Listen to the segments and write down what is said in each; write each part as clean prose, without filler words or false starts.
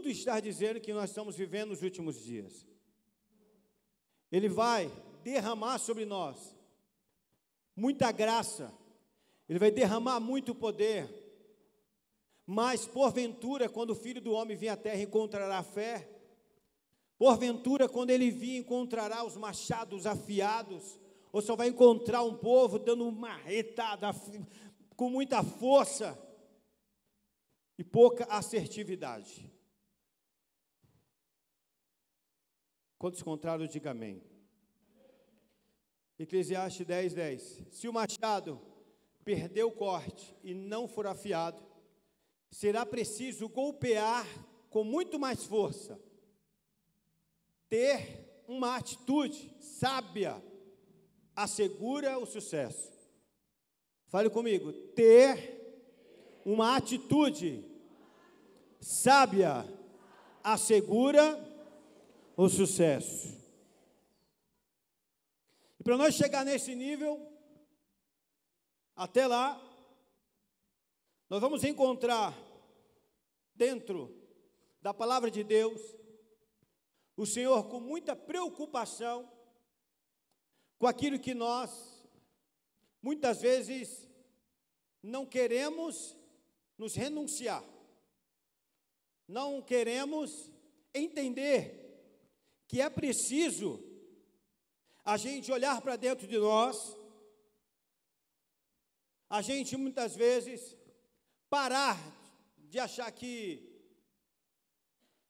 tudo está dizendo que nós estamos vivendo os últimos dias. Ele vai derramar sobre nós muita graça, Ele vai derramar muito poder, mas porventura, quando o Filho do Homem vir à terra, encontrará fé? Porventura, quando Ele vir, encontrará os machados afiados? Ou só vai encontrar um povo dando uma retada com muita força e pouca assertividade? Quantos encontraram, diga amém. Eclesiastes 10:10. Se o machado perder o corte e não for afiado, será preciso golpear com muito mais força. Ter uma atitude sábia assegura o sucesso. Fale comigo. Ter uma atitude sábia assegura o sucesso. E para nós chegar nesse nível, até lá, nós vamos encontrar dentro da palavra de Deus o Senhor com muita preocupação com aquilo que nós muitas vezes não queremos nos renunciar, não queremos entender que é preciso a gente olhar para dentro de nós, a gente muitas vezes parar de achar que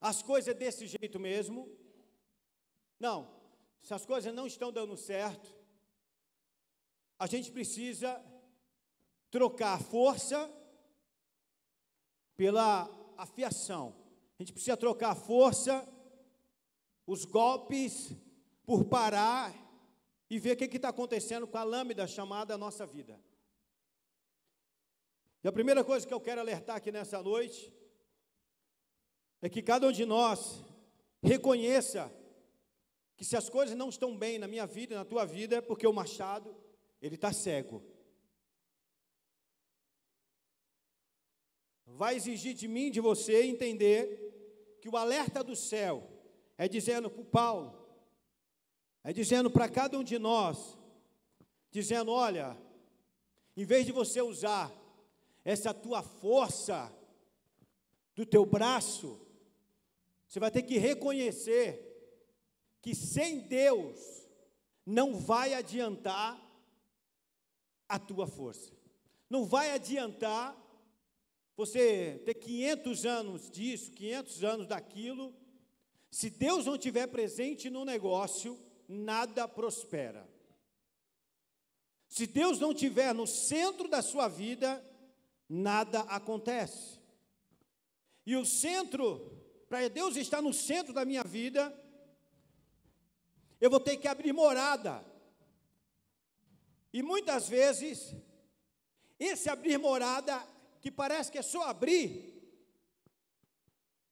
as coisas é desse jeito mesmo. Não, se as coisas não estão dando certo, a gente precisa trocar a força pela afiação. A gente precisa trocar a força, os golpes, por parar e ver o que está acontecendo com a lâmina chamada nossa vida. E a primeira coisa que eu quero alertar aqui nessa noite é que cada um de nós reconheça que se as coisas não estão bem na minha vida e na tua vida, é porque o machado, ele está cego. Vai exigir de mim, de você, entender que o alerta do céu é dizendo para o Paulo, é dizendo para cada um de nós, dizendo, olha, em vez de você usar essa tua força do teu braço, você vai ter que reconhecer que sem Deus não vai adiantar a tua força. Não vai adiantar você ter 500 anos disso, 500 anos daquilo. Se Deus não estiver presente no negócio, nada prospera. Se Deus não estiver no centro da sua vida, nada acontece. E o centro, para Deus estar no centro da minha vida, eu vou ter que abrir morada. E muitas vezes, esse abrir morada, que parece que é só abrir,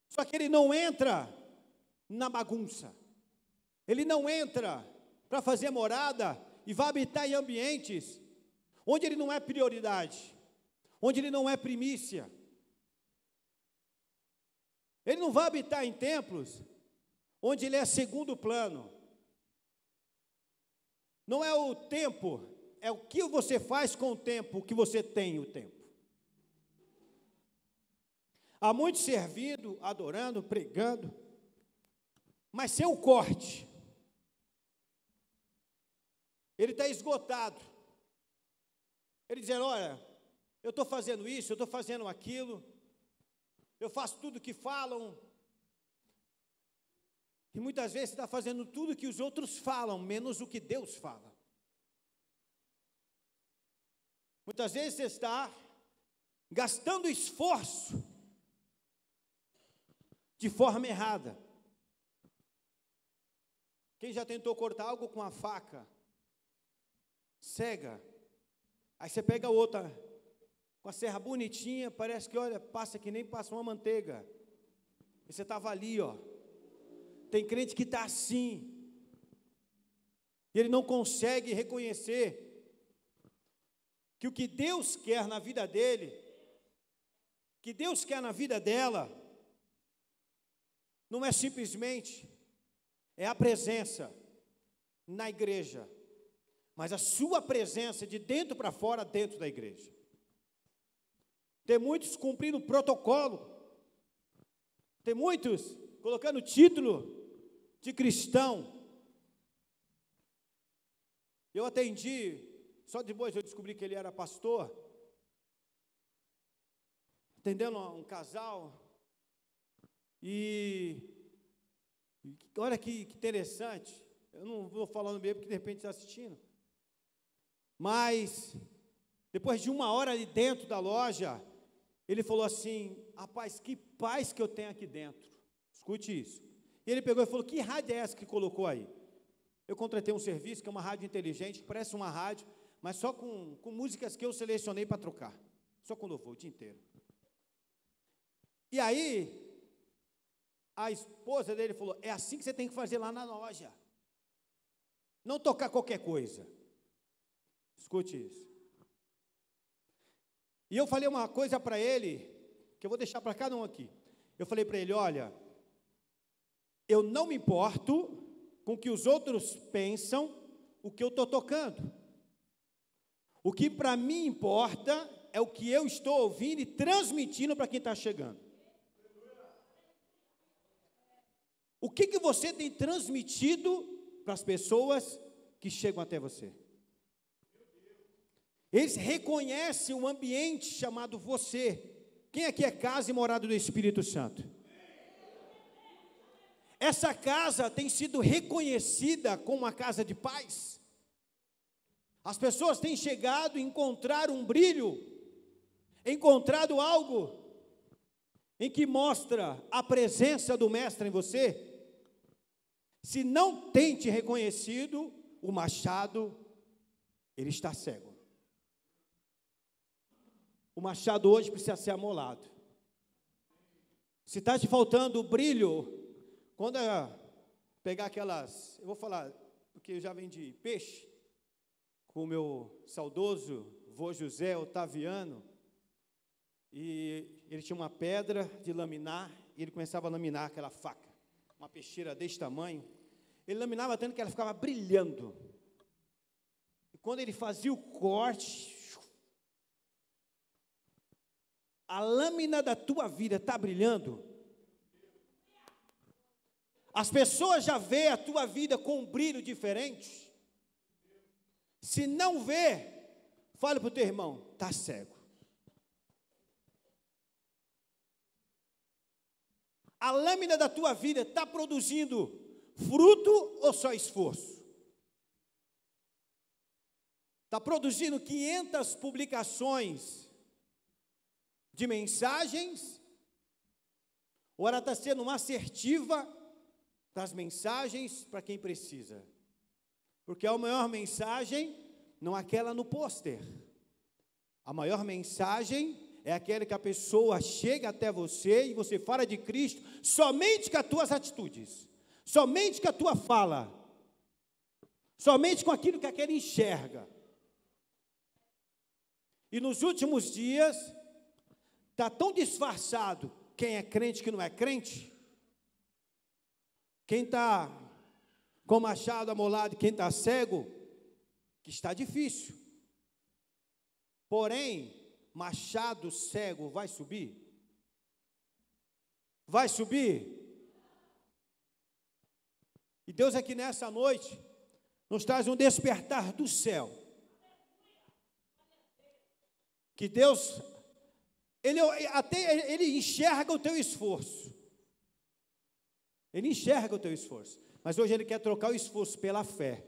só que ele não entra na bagunça. Ele não entra para fazer morada e vai habitar em ambientes onde ele não é prioridade, onde ele não é primícia. Ele não vai habitar em templos onde ele é segundo plano. Não é o tempo, é o que você faz com o tempo, o que você tem o tempo. Há muitos servindo, adorando, pregando, mas sem o corte. Ele está esgotado. Ele dizendo, olha, eu estou fazendo isso, eu estou fazendo aquilo, eu faço tudo que falam. E muitas vezes você está fazendo tudo que os outros falam, menos o que Deus fala. Muitas vezes você está gastando esforço de forma errada. Quem já tentou cortar algo com a faca cega, aí você pega outra com a serra bonitinha, parece que, olha, passa que nem passa uma manteiga. E você estava ali, ó. Tem crente que está assim, e ele não consegue reconhecer que o que Deus quer na vida dele, que Deus quer na vida dela, não é simplesmente a presença na igreja, mas a sua presença de dentro para fora dentro da igreja. Tem muitos cumprindo protocolo, tem muitos colocando título de cristão. Eu atendi, só depois eu descobri que ele era pastor, atendendo um casal, e olha que interessante, eu não vou falando mesmo porque de repente está assistindo, mas depois de 1 hora ali dentro da loja, ele falou assim: rapaz, que paz que eu tenho aqui dentro, escute isso. E ele pegou e falou: que rádio é essa que colocou aí? Eu contratei um serviço que é uma rádio inteligente, que parece uma rádio, mas só com músicas que eu selecionei para trocar, só com louvor o dia inteiro. E aí, a esposa dele falou: é assim que você tem que fazer lá na loja, não tocar qualquer coisa. Escute isso. E eu falei uma coisa para ele, que eu vou deixar para cada um aqui. Eu falei para ele: olha, eu não me importo com o que os outros pensam, o que eu estou tocando. O que para mim importa é o que eu estou ouvindo e transmitindo para quem está chegando. O que você tem transmitido para as pessoas que chegam até você? Eles reconhecem um ambiente chamado você. Quem aqui é casa e morada do Espírito Santo? Essa casa tem sido reconhecida como uma casa de paz. As pessoas têm chegado e encontrado um brilho, encontrado algo em que mostra a presença do Mestre em você. Se não tem te reconhecido, o machado, ele está cego. O machado hoje precisa ser amolado. Se está te faltando o brilho, quando pegar aquelas, eu vou falar, porque eu já vendi peixe, com o meu saudoso vô José Otaviano, e ele tinha uma pedra de laminar, e ele começava a laminar aquela faca, uma peixeira desse tamanho, ele laminava tanto que ela ficava brilhando, e quando ele fazia o corte, a lâmina da tua vida está brilhando, as pessoas já veem a tua vida com um brilho diferente. Se não vê, fala para o teu irmão: está cego. A lâmina da tua vida está produzindo fruto ou só esforço? Está produzindo 500 publicações de mensagens, ou ela está sendo uma assertiva das mensagens para quem precisa? Porque a maior mensagem não é aquela no pôster. A maior mensagem é aquela que a pessoa chega até você e você fala de Cristo somente com as tuas atitudes, somente com a tua fala, somente com aquilo que aquele enxerga. E nos últimos dias, está tão disfarçado quem é crente e que não é crente. Quem está com o machado amolado e quem está cego, que está difícil. Porém, machado cego vai subir? Vai subir? E Deus aqui nessa noite nos traz um despertar do céu. Que Deus, Ele enxerga o teu esforço. Ele enxerga o teu esforço. Mas hoje Ele quer trocar o esforço pela fé.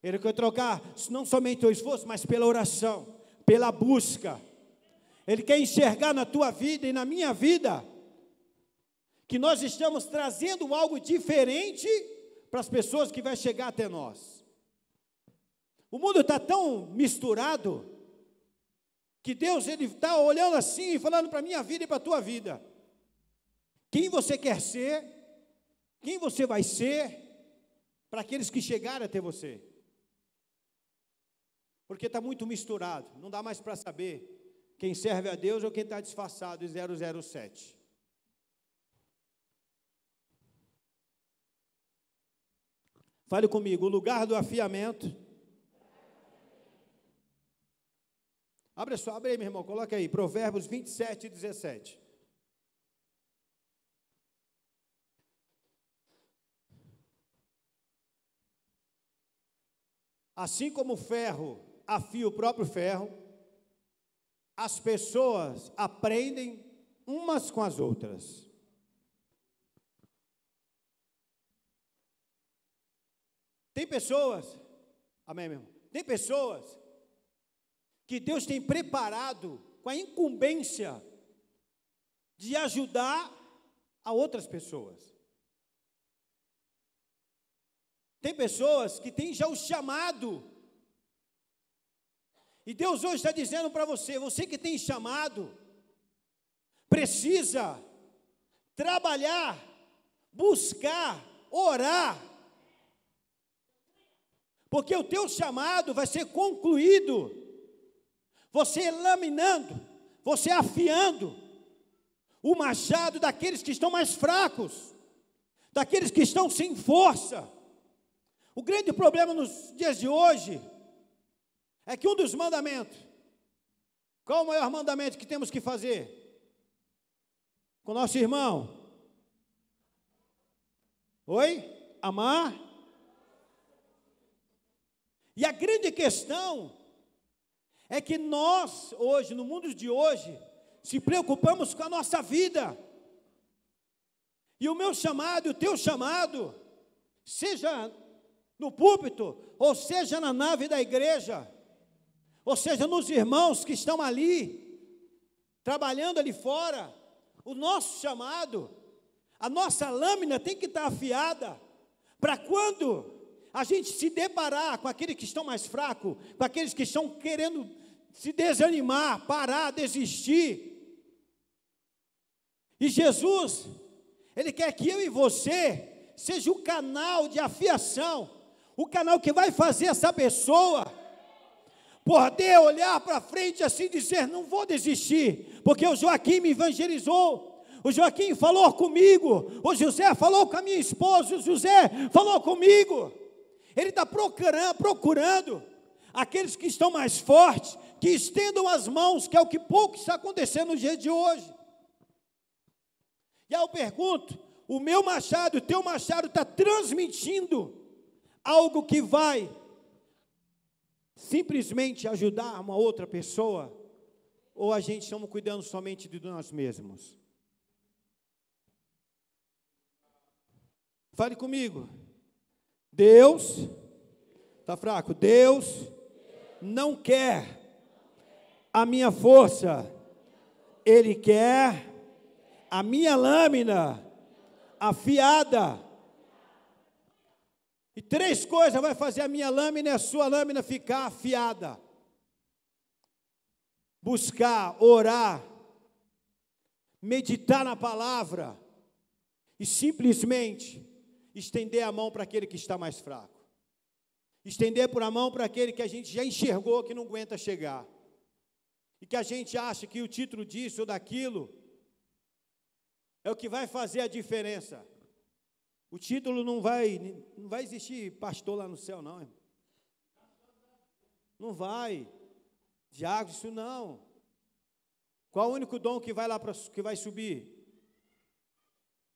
Ele quer trocar não somente o esforço, mas pela oração, pela busca. Ele quer enxergar na tua vida e na minha vida que nós estamos trazendo algo diferente para as pessoas que vai chegar até nós. O mundo está tão misturado que Deus ele está olhando assim e falando para a minha vida e para a tua vida. Quem você quer ser, quem você vai ser para aqueles que chegarem até você. Porque está muito misturado, não dá mais para saber quem serve a Deus ou quem está disfarçado em 007. Fale comigo, o lugar do afiamento. Abre aí, meu irmão, coloca aí, Provérbios 27, 17. Assim como o ferro afia o próprio ferro, as pessoas aprendem umas com as outras. Tem pessoas, amém, meu irmão? Tem pessoas que Deus tem preparado com a incumbência de ajudar a outras pessoas. Tem pessoas que têm já o chamado. E Deus hoje está dizendo para você, você que tem chamado, precisa trabalhar, buscar, orar, porque o teu chamado vai ser concluído, você laminando, você afiando o machado daqueles que estão mais fracos, daqueles que estão sem força. O grande problema nos dias de hoje é que um dos mandamentos, qual o maior mandamento que temos que fazer? Com nosso irmão. Oi? Amar. E a grande questão é que nós, hoje, no mundo de hoje, se preocupamos com a nossa vida. E o meu chamado, o teu chamado, seja no púlpito, ou seja na nave da igreja, ou seja nos irmãos que estão ali, trabalhando ali fora, o nosso chamado, a nossa lâmina tem que estar afiada, para quando a gente se deparar com aqueles que estão mais fracos, com aqueles que estão querendo se desanimar, parar, desistir. E Jesus, Ele quer que eu e você seja o canal de afiação, o canal que vai fazer essa pessoa poder olhar para frente assim e dizer, não vou desistir, porque o Joaquim me evangelizou, o Joaquim falou comigo, o José falou com a minha esposa, o José falou comigo. Ele está procurando aqueles que estão mais fortes, que estendam as mãos, que é o que pouco está acontecendo no dia de hoje. E aí eu pergunto, o meu machado, o teu machado está transmitindo algo que vai simplesmente ajudar uma outra pessoa, ou a gente estamos cuidando somente de nós mesmos? Fale comigo. Deus, está fraco, Deus não quer a minha força, Ele quer a minha lâmina afiada. E 3 coisas vai fazer a minha lâmina e a sua lâmina ficar afiada: buscar, orar, meditar na palavra e simplesmente estender a mão para aquele que está mais fraco. Estender por a mão para aquele que a gente já enxergou que não aguenta chegar. E que a gente acha que o título disso ou daquilo é o que vai fazer a diferença. O título não vai existir pastor lá no céu, não, irmão. Não vai. Diácono, isso não. Qual o único dom que vai lá que vai subir?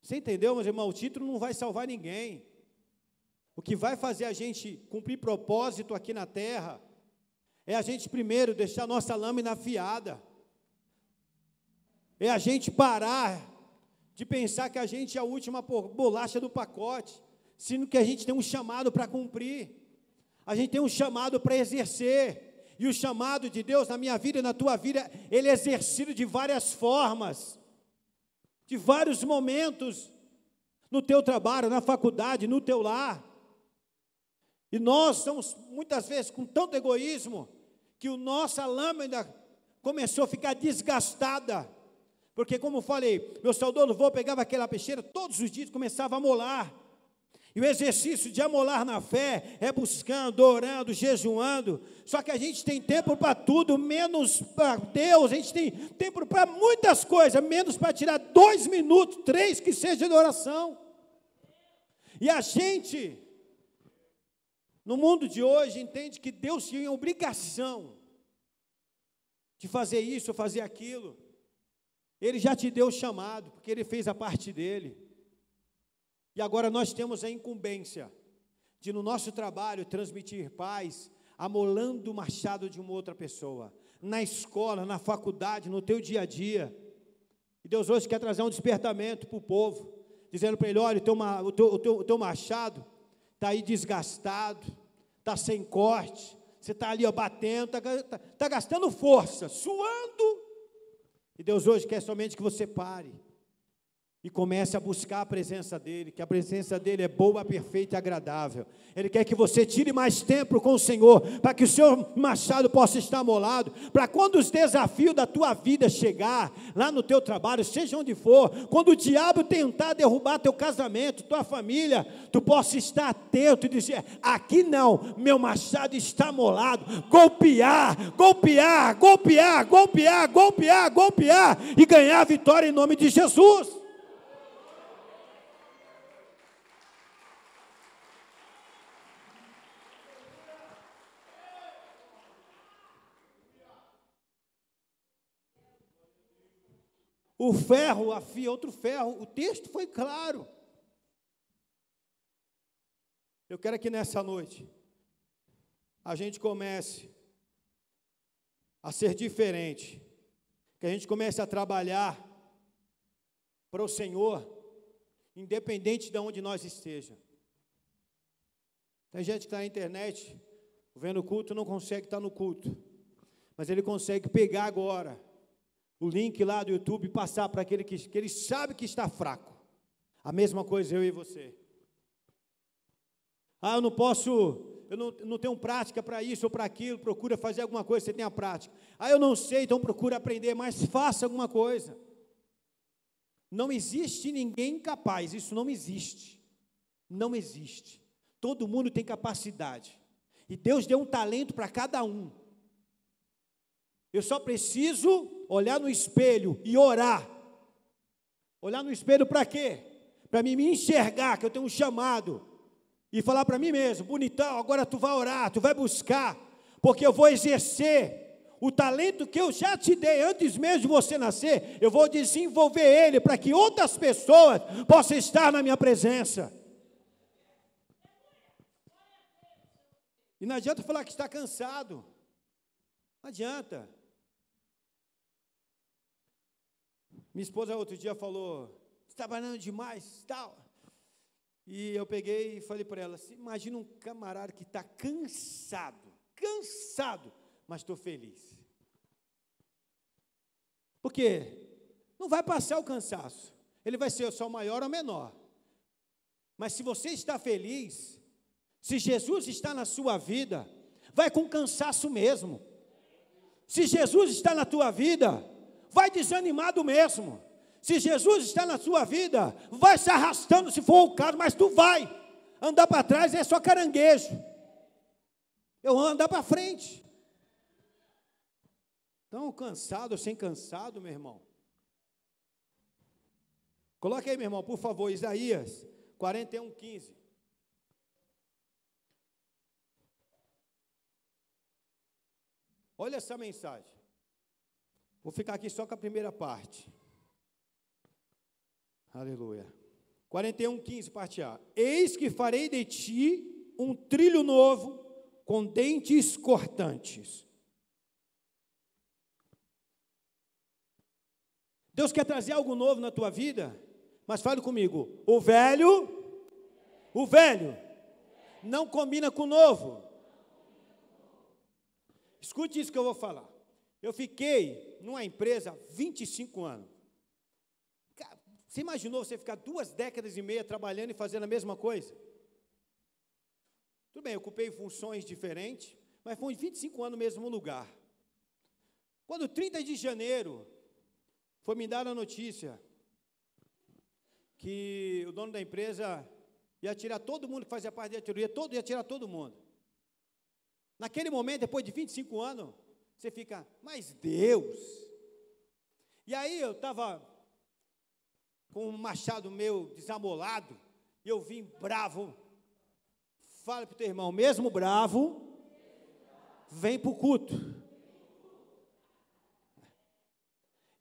Você entendeu, meus irmãos? O título não vai salvar ninguém. O que vai fazer a gente cumprir propósito aqui na terra é a gente primeiro deixar nossa lâmina afiada. É a gente parar de pensar que a gente é a última bolacha do pacote, sendo que a gente tem um chamado para cumprir. A gente tem um chamado para exercer. E o chamado de Deus na minha vida e na tua vida, ele é exercido de várias formas, de vários momentos, no teu trabalho, na faculdade, no teu lar. E nós somos, muitas vezes, com tanto egoísmo, que a nossa lâmina começou a ficar desgastada. Porque, como eu falei, meu saudoso avô pegava aquela peixeira, todos os dias começava a amolar. E o exercício de amolar na fé é buscando, orando, jejuando. Só que a gente tem tempo para tudo, menos para Deus. A gente tem tempo para muitas coisas, menos para tirar 2 minutos, 3, que seja de oração. E a gente no mundo de hoje, entende que Deus tinha obrigação de fazer isso, fazer aquilo. Ele já te deu o chamado, porque Ele fez a parte dele. E agora nós temos a incumbência de, no nosso trabalho, transmitir paz, amolando o machado de uma outra pessoa. Na escola, na faculdade, no teu dia a dia. E Deus hoje quer trazer um despertamento para o povo, dizendo para ele: olha, o teu machado está aí desgastado, está sem corte, você está ali batendo, está gastando força, suando. E Deus hoje quer somente que você pare e comece a buscar a presença dEle, que a presença dEle é boa, perfeita e agradável. Ele quer que você tire mais tempo com o Senhor, para que o seu machado possa estar amolado, para quando os desafios da tua vida chegar, lá no teu trabalho, seja onde for, quando o diabo tentar derrubar teu casamento, tua família, tu possa estar atento e dizer: aqui não, meu machado está amolado. Golpear, golpear, golpear, golpear, golpear, golpear, e ganhar a vitória em nome de Jesus. O ferro afia outro ferro. O texto foi claro. Eu quero que nessa noite a gente comece a ser diferente, que a gente comece a trabalhar para o Senhor, independente de onde nós estejamos. Tem gente que está na internet, vendo o culto, não consegue estar no culto, mas ele consegue pegar agora o link lá do YouTube e passar para aquele que ele sabe que está fraco. A mesma coisa eu e você. Eu não posso, eu não tenho prática para isso ou para aquilo, procura fazer alguma coisa, você tem a prática. Eu não sei, então procura aprender, mas faça alguma coisa. Não existe ninguém incapaz, isso não existe. Não existe. Todo mundo tem capacidade. E Deus deu um talento para cada um. Eu só preciso olhar no espelho e orar. Olhar no espelho para quê? Para mim me enxergar, que eu tenho um chamado. E falar para mim mesmo: bonitão, agora tu vai orar, tu vai buscar, porque eu vou exercer o talento que eu já te dei antes mesmo de você nascer. Eu vou desenvolver ele para que outras pessoas possam estar na minha presença. E não adianta falar que está cansado. Não adianta. Minha esposa outro dia falou: você está trabalhando demais, tal. E eu peguei e falei para ela: imagina um camarada que está cansado, mas estou feliz. Por quê? Não vai passar o cansaço. Ele vai ser só maior ou menor. Mas se você está feliz, se Jesus está na sua vida, vai com cansaço mesmo. Se Jesus está na tua vida, vai desanimado mesmo. Se Jesus está na sua vida, vai se arrastando se for o caso, mas tu vai. Andar para trás é só caranguejo. Eu vou andar para frente. Então, cansado ou sem cansado, meu irmão. Coloque aí, meu irmão, por favor, Isaías 41:15. Olha essa mensagem. Vou ficar aqui só com a primeira parte. Aleluia. 41:15, parte A. Eis que farei de ti um trilho novo, com dentes cortantes. Deus quer trazer algo novo na tua vida, mas fale comigo: o velho não combina com o novo. Escute isso que eu vou falar. Eu fiquei numa empresa 25 anos. Você imaginou você ficar 2 décadas e meia trabalhando e fazendo a mesma coisa? Tudo bem, eu ocupei funções diferentes, mas foi 25 anos no mesmo lugar. Quando 30 de janeiro foi me dar a notícia que o dono da empresa ia tirar todo mundo que fazia parte da diretoria, ia tirar todo mundo. Naquele momento, depois de 25 anos, você fica: mas Deus. E aí eu estava com um machado meu desamolado, e eu vim bravo, Fale para o teu irmão, mesmo bravo, vem para o culto.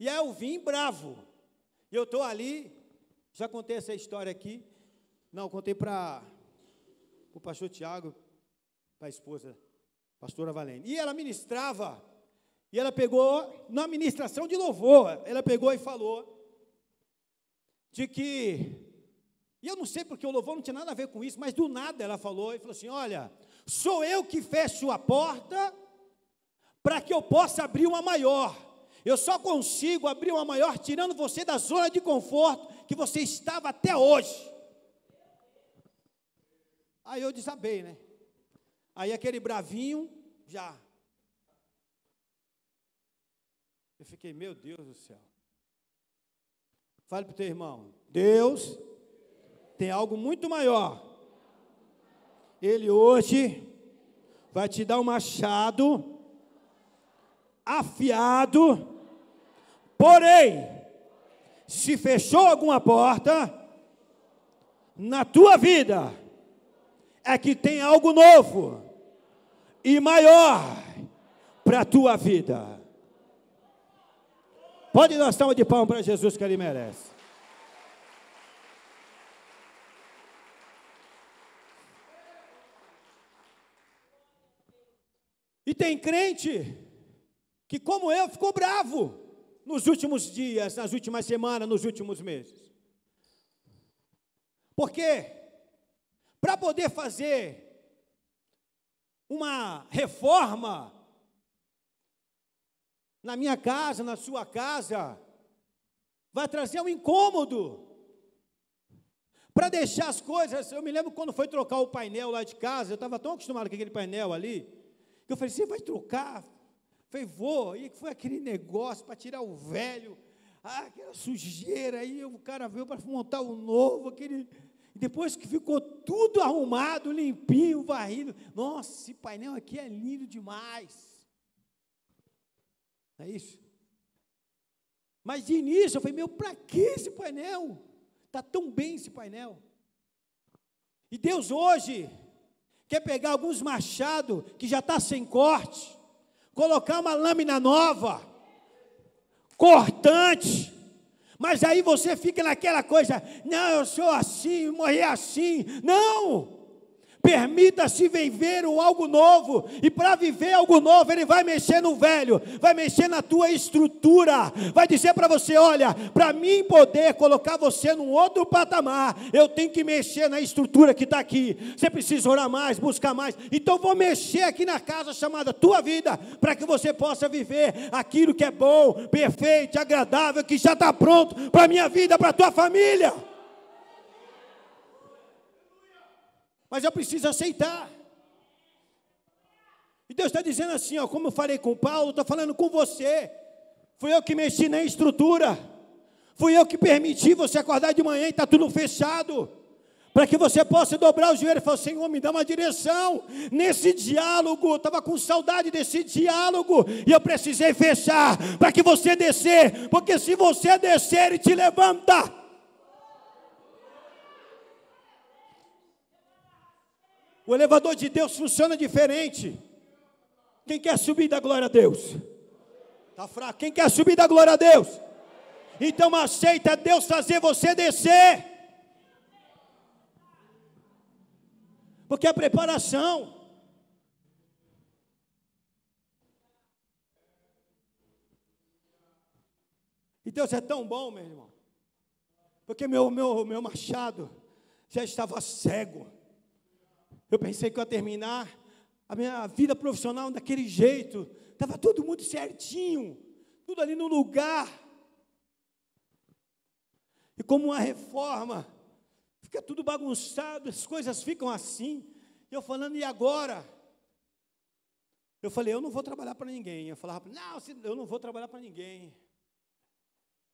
E aí eu vim bravo. E eu estou ali, já contei essa história aqui. Não, contei para o pastor Tiago, para a esposa, pastora Valene. E ela ministrava, e ela pegou, na ministração de louvor, ela pegou e falou de que, e eu não sei porque o louvor não tinha nada a ver com isso, mas do nada ela falou, e falou assim, olha, sou eu que fecho a porta para que eu possa abrir uma maior. Eu só consigo abrir uma maior tirando você da zona de conforto que você estava até hoje. Aí eu desabei, né? Aí aquele bravinho, já. Eu fiquei, meu Deus do céu. Fale para o teu irmão, Deus tem algo muito maior. Ele hoje vai te dar um machado afiado, porém, se fechou alguma porta na tua vida, é que tem algo novo e maior para a tua vida. Pode dar uma salva de palmas para Jesus que ele merece. E tem crente que, como eu, ficou bravo nos últimos dias, nas últimas semanas, nos últimos meses. Porque, para poder fazer uma reforma na minha casa, na sua casa, vai trazer um incômodo. Para deixar as coisas, eu me lembro quando foi trocar o painel lá de casa, eu estava tão acostumado com aquele painel ali, que eu falei, você vai trocar? Falei, vou, e foi aquele negócio para tirar o velho, aquela sujeira, aí o cara veio para montar o novo, depois que ficou tudo arrumado, limpinho, varrido, nossa, esse painel aqui é lindo demais, não é isso? Mas de início eu falei, para que esse painel? Está tão bem esse painel. E Deus hoje quer pegar alguns machados que já está sem corte, colocar uma lâmina nova, cortante, mas aí você fica naquela coisa, não, eu sou assim, morri assim, não, permita-se viver o algo novo, e para viver algo novo, ele vai mexer no velho, vai mexer na tua estrutura, vai dizer para você, olha, para mim poder colocar você num outro patamar, eu tenho que mexer na estrutura que está aqui, você precisa orar mais, buscar mais, então vou mexer aqui na casa chamada tua vida, para que você possa viver aquilo que é bom, perfeito, agradável, que já está pronto para a minha vida, para a tua família. Mas eu preciso aceitar. E Deus está dizendo assim, ó, como eu falei com Paulo, estou falando com você. Fui eu que mexi na estrutura. Fui eu que permiti você acordar de manhã e está tudo fechado. Para que você possa dobrar o joelho e falar, Senhor, me dá uma direção. Nesse diálogo, eu estava com saudade desse diálogo. E eu precisei fechar para que você descer. Porque se você descer, Ele te levanta. O elevador de Deus funciona diferente. Quem quer subir da glória a Deus? Está fraco. Quem quer subir da glória a Deus? Então aceita Deus fazer você descer. Porque é preparação. E Deus é tão bom, meu irmão. Porque meu machado já estava cego. Eu pensei que eu ia terminar a minha vida profissional daquele jeito. Estava tudo muito certinho. Tudo ali no lugar. E como uma reforma, fica tudo bagunçado, as coisas ficam assim. E eu falando, e agora? Eu falei, eu não vou trabalhar para ninguém. Eu falava, não, eu não vou trabalhar para ninguém.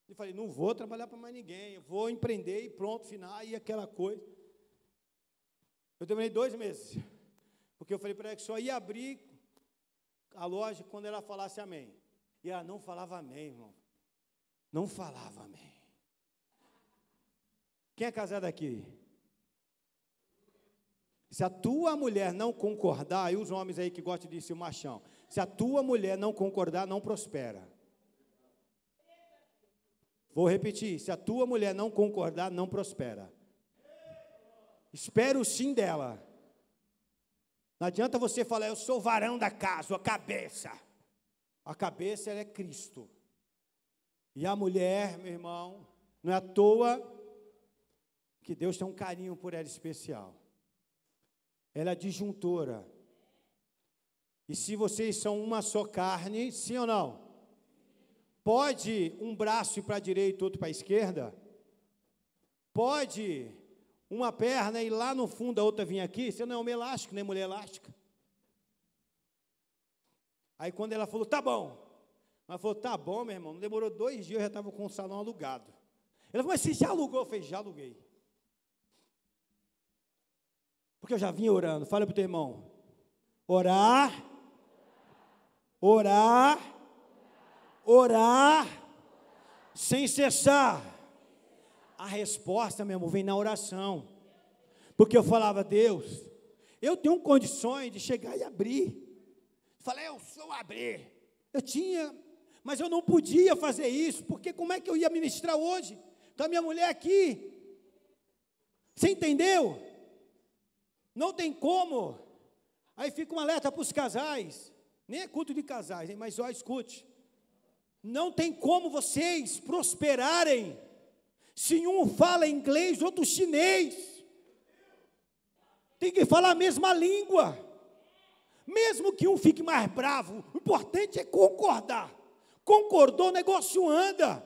Eu falei, não vou trabalhar para mais ninguém. Eu vou empreender e pronto, final, e aquela coisa. Eu demorei 2 meses, porque eu falei para ela que só ia abrir a loja quando ela falasse amém. E ela não falava amém, irmão. Não falava amém. Quem é casado aqui? Se a tua mulher não concordar, e os homens aí que gostam de ser machão, se a tua mulher não concordar, não prospera. Vou repetir, se a tua mulher não concordar, não prospera. Espera o sim dela. Não adianta você falar, eu sou o varão da casa, a cabeça. A cabeça, ela é Cristo. E a mulher, meu irmão, não é à toa que Deus tem um carinho por ela especial. Ela é disjuntora. E se vocês são uma só carne, sim ou não? Pode um braço ir para a direita e outro para a esquerda? Pode uma perna ir lá no fundo, a outra vir aqui? Você não é homem elástico, nem mulher elástica. Aí quando ela falou, tá bom. Ela falou, tá bom, meu irmão. Não demorou 2 dias, eu já estava com o salão alugado. Ela falou, mas você já alugou? Eu falei, já aluguei. Porque eu já vinha orando. Fala para o teu irmão. Orar. Orar. Orar. Sem cessar. A resposta, meu irmão, vem na oração. Porque eu falava, Deus, eu tenho condições de chegar e abrir. Falei, eu sou abrir. Eu tinha, mas eu não podia fazer isso, porque como é que eu ia ministrar hoje? Então a minha mulher aqui. Você entendeu? Não tem como. Aí fica um alerta para os casais. Nem é culto de casais, hein? Mas ó, escute. Não tem como vocês prosperarem se um fala inglês, outro chinês. Tem que falar a mesma língua. Mesmo que um fique mais bravo, o importante é concordar. Concordou, o negócio anda.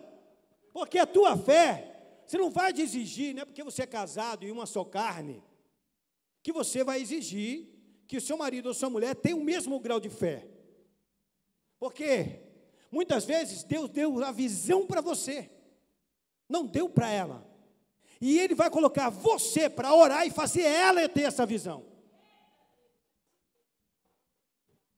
Porque a tua fé, você não vai exigir, não é porque você é casado e uma só carne, que você vai exigir que o seu marido ou sua mulher tenha o mesmo grau de fé. Porque muitas vezes Deus deu a visão para você, não deu para ela. E Ele vai colocar você para orar e fazer ela ter essa visão.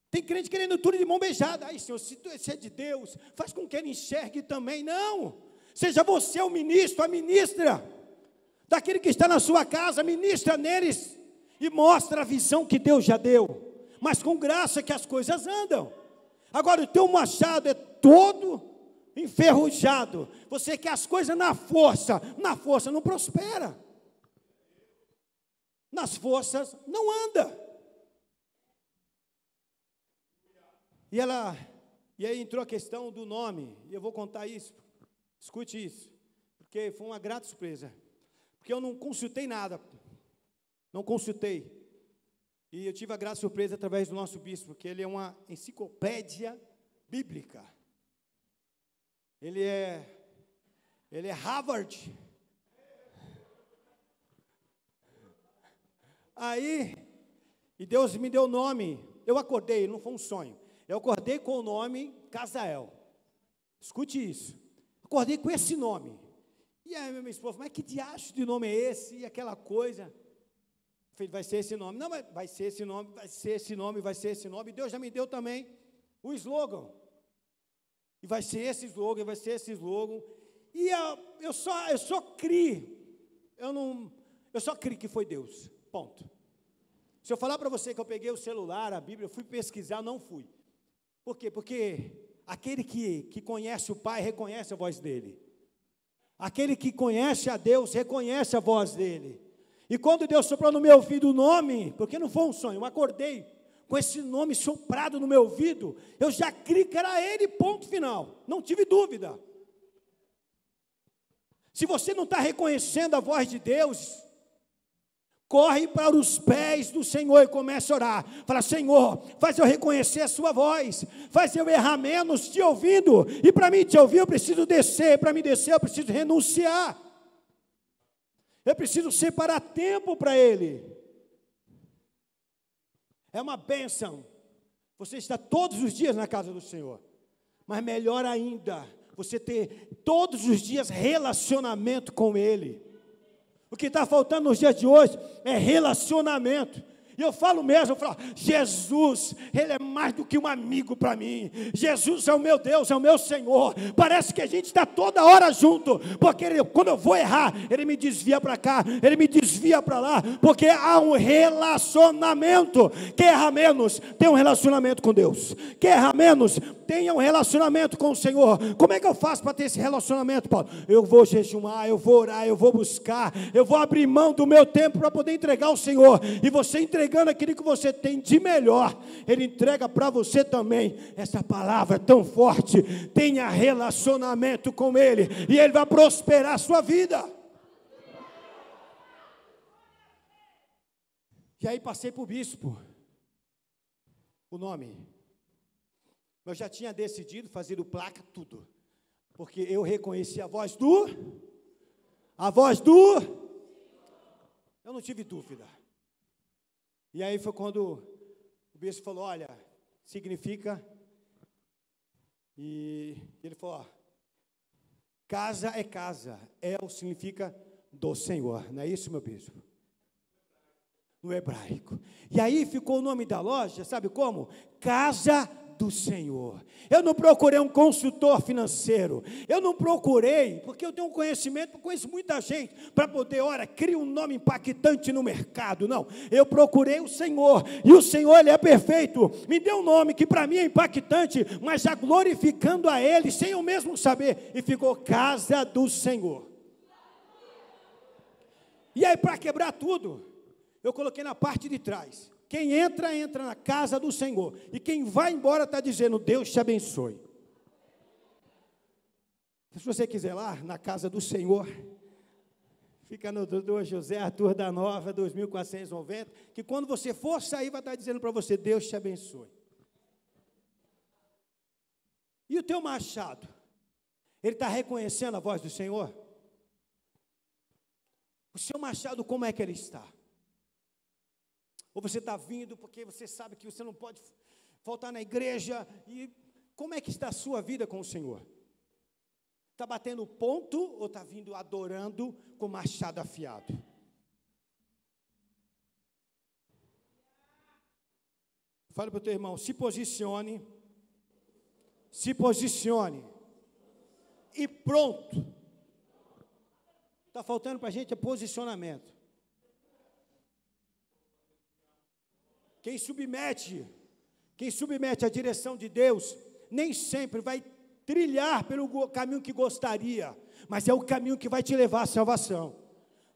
Tem crente querendo tudo de mão beijada. Ai, Senhor, se é de Deus, faz com que Ele enxergue também. Não. Seja você o ministro, a ministra daquele que está na sua casa, ministra neles e mostra a visão que Deus já deu. Mas com graça que as coisas andam. Agora, o teu machado é todo enferrujado. Você quer as coisas na força não prospera. Nas forças não anda. E aí entrou a questão do nome, e eu vou contar isso, escute isso, porque foi uma grata surpresa, porque eu não consultei nada, não consultei, e eu tive a grata surpresa através do nosso bispo, porque ele é uma enciclopédia bíblica, ele é Harvard. Aí, e Deus me deu o nome, eu acordei, não foi um sonho, eu acordei com o nome Casael. Escute isso. Acordei com esse nome. E aí minha esposa, mas que diacho de nome é esse? E aquela coisa. Eu falei, vai ser esse nome. Não, mas vai ser esse nome, vai ser esse nome, vai ser esse nome. E Deus já me deu também o slogan. E vai ser esse slogan, vai ser esse slogan. E eu só criei. Eu só criei que foi Deus. Ponto. Se eu falar para você que eu peguei o celular, a Bíblia, eu fui pesquisar, não fui. Por quê? Porque aquele que conhece o Pai, reconhece a voz dele. Aquele que conhece a Deus, reconhece a voz dele. E quando Deus soprou no meu ouvido o nome, porque não foi um sonho, eu acordei com esse nome soprado no meu ouvido, eu já criei que era ele, ponto final. Não tive dúvida. Se você não está reconhecendo a voz de Deus, corre para os pés do Senhor e comece a orar. Fala, Senhor, faz eu reconhecer a sua voz, faz eu errar menos te ouvindo, e para mim te ouvir eu preciso descer, para mim descer eu preciso renunciar, eu preciso separar tempo para Ele. É uma bênção, você está todos os dias na casa do Senhor, mas melhor ainda, você ter todos os dias relacionamento com Ele. O que está faltando nos dias de hoje é relacionamento. E eu falo mesmo, eu falo, Jesus, Ele é mais do que um amigo para mim. Jesus é o meu Deus, é o meu Senhor. Parece que a gente está toda hora junto, porque quando eu vou errar, Ele me desvia para cá, Ele me desvia para lá, porque há um relacionamento. Quem erra menos, tem um relacionamento com Deus. Quem erra menos, tenha um relacionamento com o Senhor. Como é que eu faço para ter esse relacionamento, Paulo? Eu vou jejuar, eu vou orar, eu vou buscar, eu vou abrir mão do meu tempo para poder entregar ao Senhor. E você entregando aquilo que você tem de melhor, Ele entrega para você também. Essa palavra é tão forte. Tenha relacionamento com Ele, e Ele vai prosperar a sua vida. E aí passei para o bispo o nome. Eu já tinha decidido fazer o placa, tudo, porque eu reconheci a voz do, eu não tive dúvida. E aí foi quando o bispo falou, olha, significa, e ele falou, ó, casa é casa, El significa do Senhor, não é isso, meu bispo? No hebraico. E aí ficou o nome da loja, sabe como? Casa do Senhor. Eu não procurei um consultor financeiro, eu não procurei, porque eu tenho um conhecimento, eu conheço muita gente, para poder, olha, criar um nome impactante no mercado. Não, eu procurei o Senhor, e o Senhor, Ele é perfeito, me deu um nome que para mim é impactante, mas já glorificando a Ele, sem eu mesmo saber, e ficou Casa do Senhor. E aí, para quebrar tudo, eu coloquei na parte de trás, quem entra, entra na casa do Senhor, e quem vai embora está dizendo, Deus te abençoe. Se você quiser lá, na casa do Senhor, fica no Dr. José Arthur da Nova, 2490, que quando você for sair, vai estar dizendo para você, Deus te abençoe. E o teu machado, ele está reconhecendo a voz do Senhor? O seu machado, como é que ele está? Ou você está vindo porque você sabe que você não pode faltar na igreja, e como é que está a sua vida com o Senhor? Está batendo ponto ou está vindo adorando com machado afiado? Fale para o teu irmão, se posicione, e pronto. Está faltando para a gente posicionamento. Quem submete à direção de Deus, nem sempre vai trilhar pelo caminho que gostaria, mas é o caminho que vai te levar à salvação,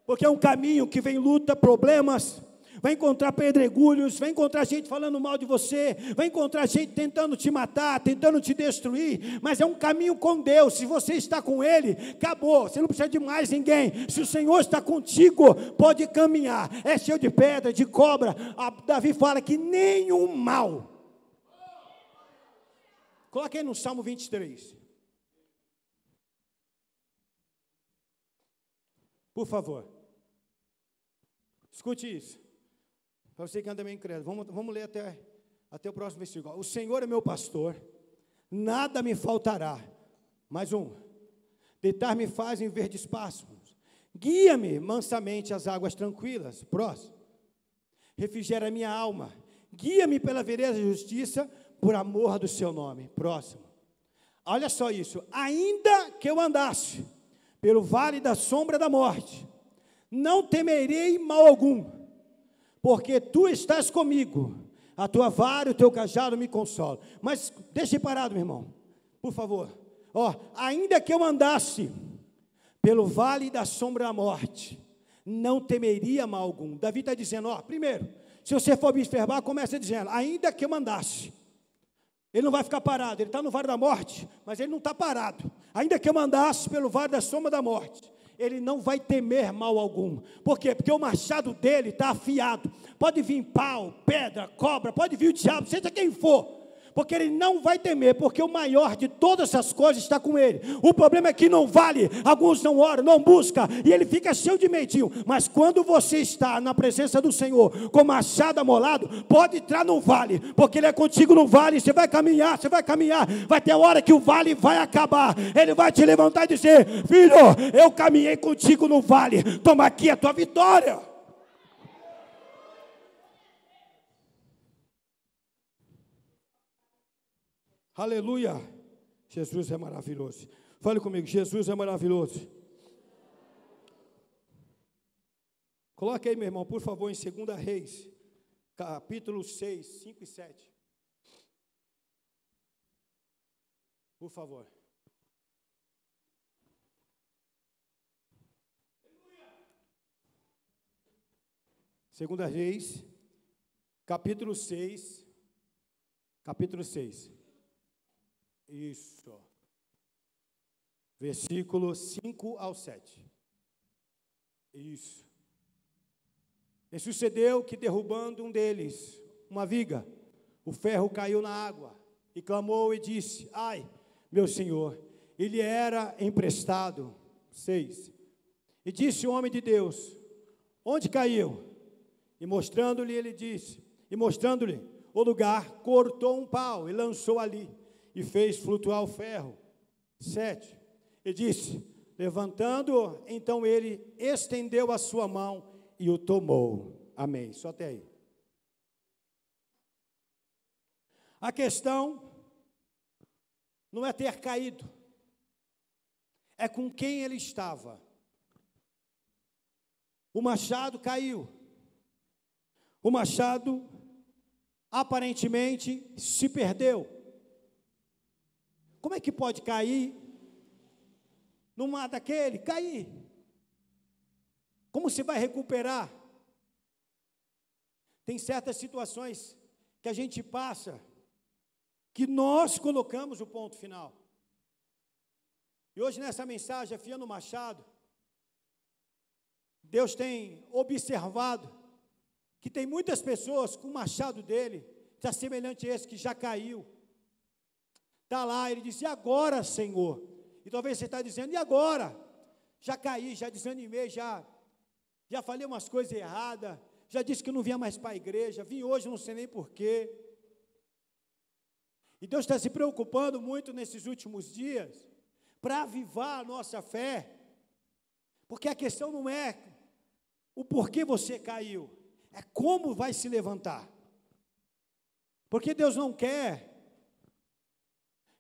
porque é um caminho que vem luta, problemas, vai encontrar pedregulhos, vai encontrar gente falando mal de você, vai encontrar gente tentando te matar, tentando te destruir, mas é um caminho com Deus. Se você está com Ele, acabou, você não precisa de mais ninguém. Se o Senhor está contigo, pode caminhar. É cheio de pedra, de cobra. Davi fala que nenhum mal. Coloque aí no Salmo 23. Por favor. Escute isso. Para você que anda meio incrédulo, vamos ler até o próximo versículo. O Senhor é meu pastor, nada me faltará. Mais um. Deitar-me faz em verdes pastos, guia-me mansamente às águas tranquilas. Próximo. Refrigera minha alma, guia-me pela vereda da justiça, por amor do seu nome. Próximo. Olha só isso. Ainda que eu andasse pelo vale da sombra da morte, não temerei mal algum, porque tu estás comigo, a tua vara e o teu cajado me consolam. Mas deixe parado, meu irmão, por favor. Ainda que eu andasse pelo vale da sombra da morte, não temeria mal algum. Davi está dizendo, primeiro, se você for observar, começa dizendo, ainda que eu andasse. Ele não vai ficar parado, ele está no vale da morte, mas ele não está parado. Ainda que eu andasse pelo vale da sombra da morte, ele não vai temer mal algum. Por quê? Porque o machado dele está afiado. Pode vir pau, pedra, cobra, pode vir o diabo, seja quem for. Porque ele não vai temer, porque o maior de todas essas coisas está com ele. O problema é que não vale, alguns não oram, não buscam, e ele fica cheio de medinho. Mas quando você está na presença do Senhor, com machado amolado, pode entrar no vale, porque ele é contigo no vale, você vai caminhar, vai ter a hora que o vale vai acabar, ele vai te levantar e dizer, filho, eu caminhei contigo no vale, toma aqui a tua vitória. Aleluia. Jesus é maravilhoso. Fale comigo, Jesus é maravilhoso. Coloque aí, meu irmão, por favor, em 2 Reis, capítulo 6, 5 e 7. Por favor. Segunda Reis, capítulo 6. Isso. Versículo 5 ao 7. Isso. E sucedeu que, derrubando um deles, uma viga, o ferro caiu na água, e clamou e disse: ai, meu senhor, ele era emprestado. 6. E disse o homem de Deus: onde caiu? E mostrando-lhe o lugar, cortou um pau e lançou ali, e fez flutuar o ferro. 7. E disse: levantando, então ele estendeu a sua mão e o tomou. Amém. Só até aí. A questão não é ter caído, é com quem ele estava. O machado caiu. O machado aparentemente se perdeu. Como é que pode cair no mar daquele? Cair. Como se vai recuperar? Tem certas situações que a gente passa, que nós colocamos o ponto final. E hoje nessa mensagem, afiando o machado, Deus tem observado que tem muitas pessoas com o machado dele, já semelhante a esse que já caiu. Está lá, ele diz: e agora, Senhor? E talvez você está dizendo: e agora? Já caí, já desanimei, já falei umas coisas erradas, já disse que não vinha mais para a igreja, vim hoje, não sei nem porquê. E Deus está se preocupando muito nesses últimos dias, para avivar a nossa fé, porque a questão não é o porquê você caiu, é como vai se levantar. Porque Deus não quer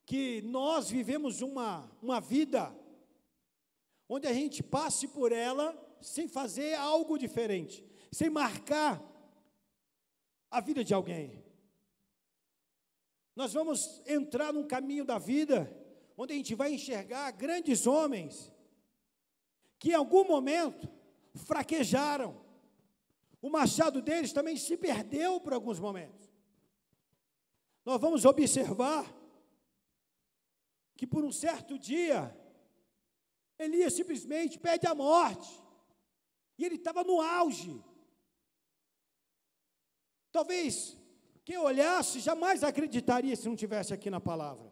que nós vivemos uma vida onde a gente passe por ela sem fazer algo diferente, sem marcar a vida de alguém. Nós vamos entrar num caminho da vida onde a gente vai enxergar grandes homens que em algum momento fraquejaram. O machado deles também se perdeu por alguns momentos. Nós vamos observar que por um certo dia, Elias simplesmente pede a morte, e ele estava no auge. Talvez quem olhasse jamais acreditaria se não tivesse aqui na palavra.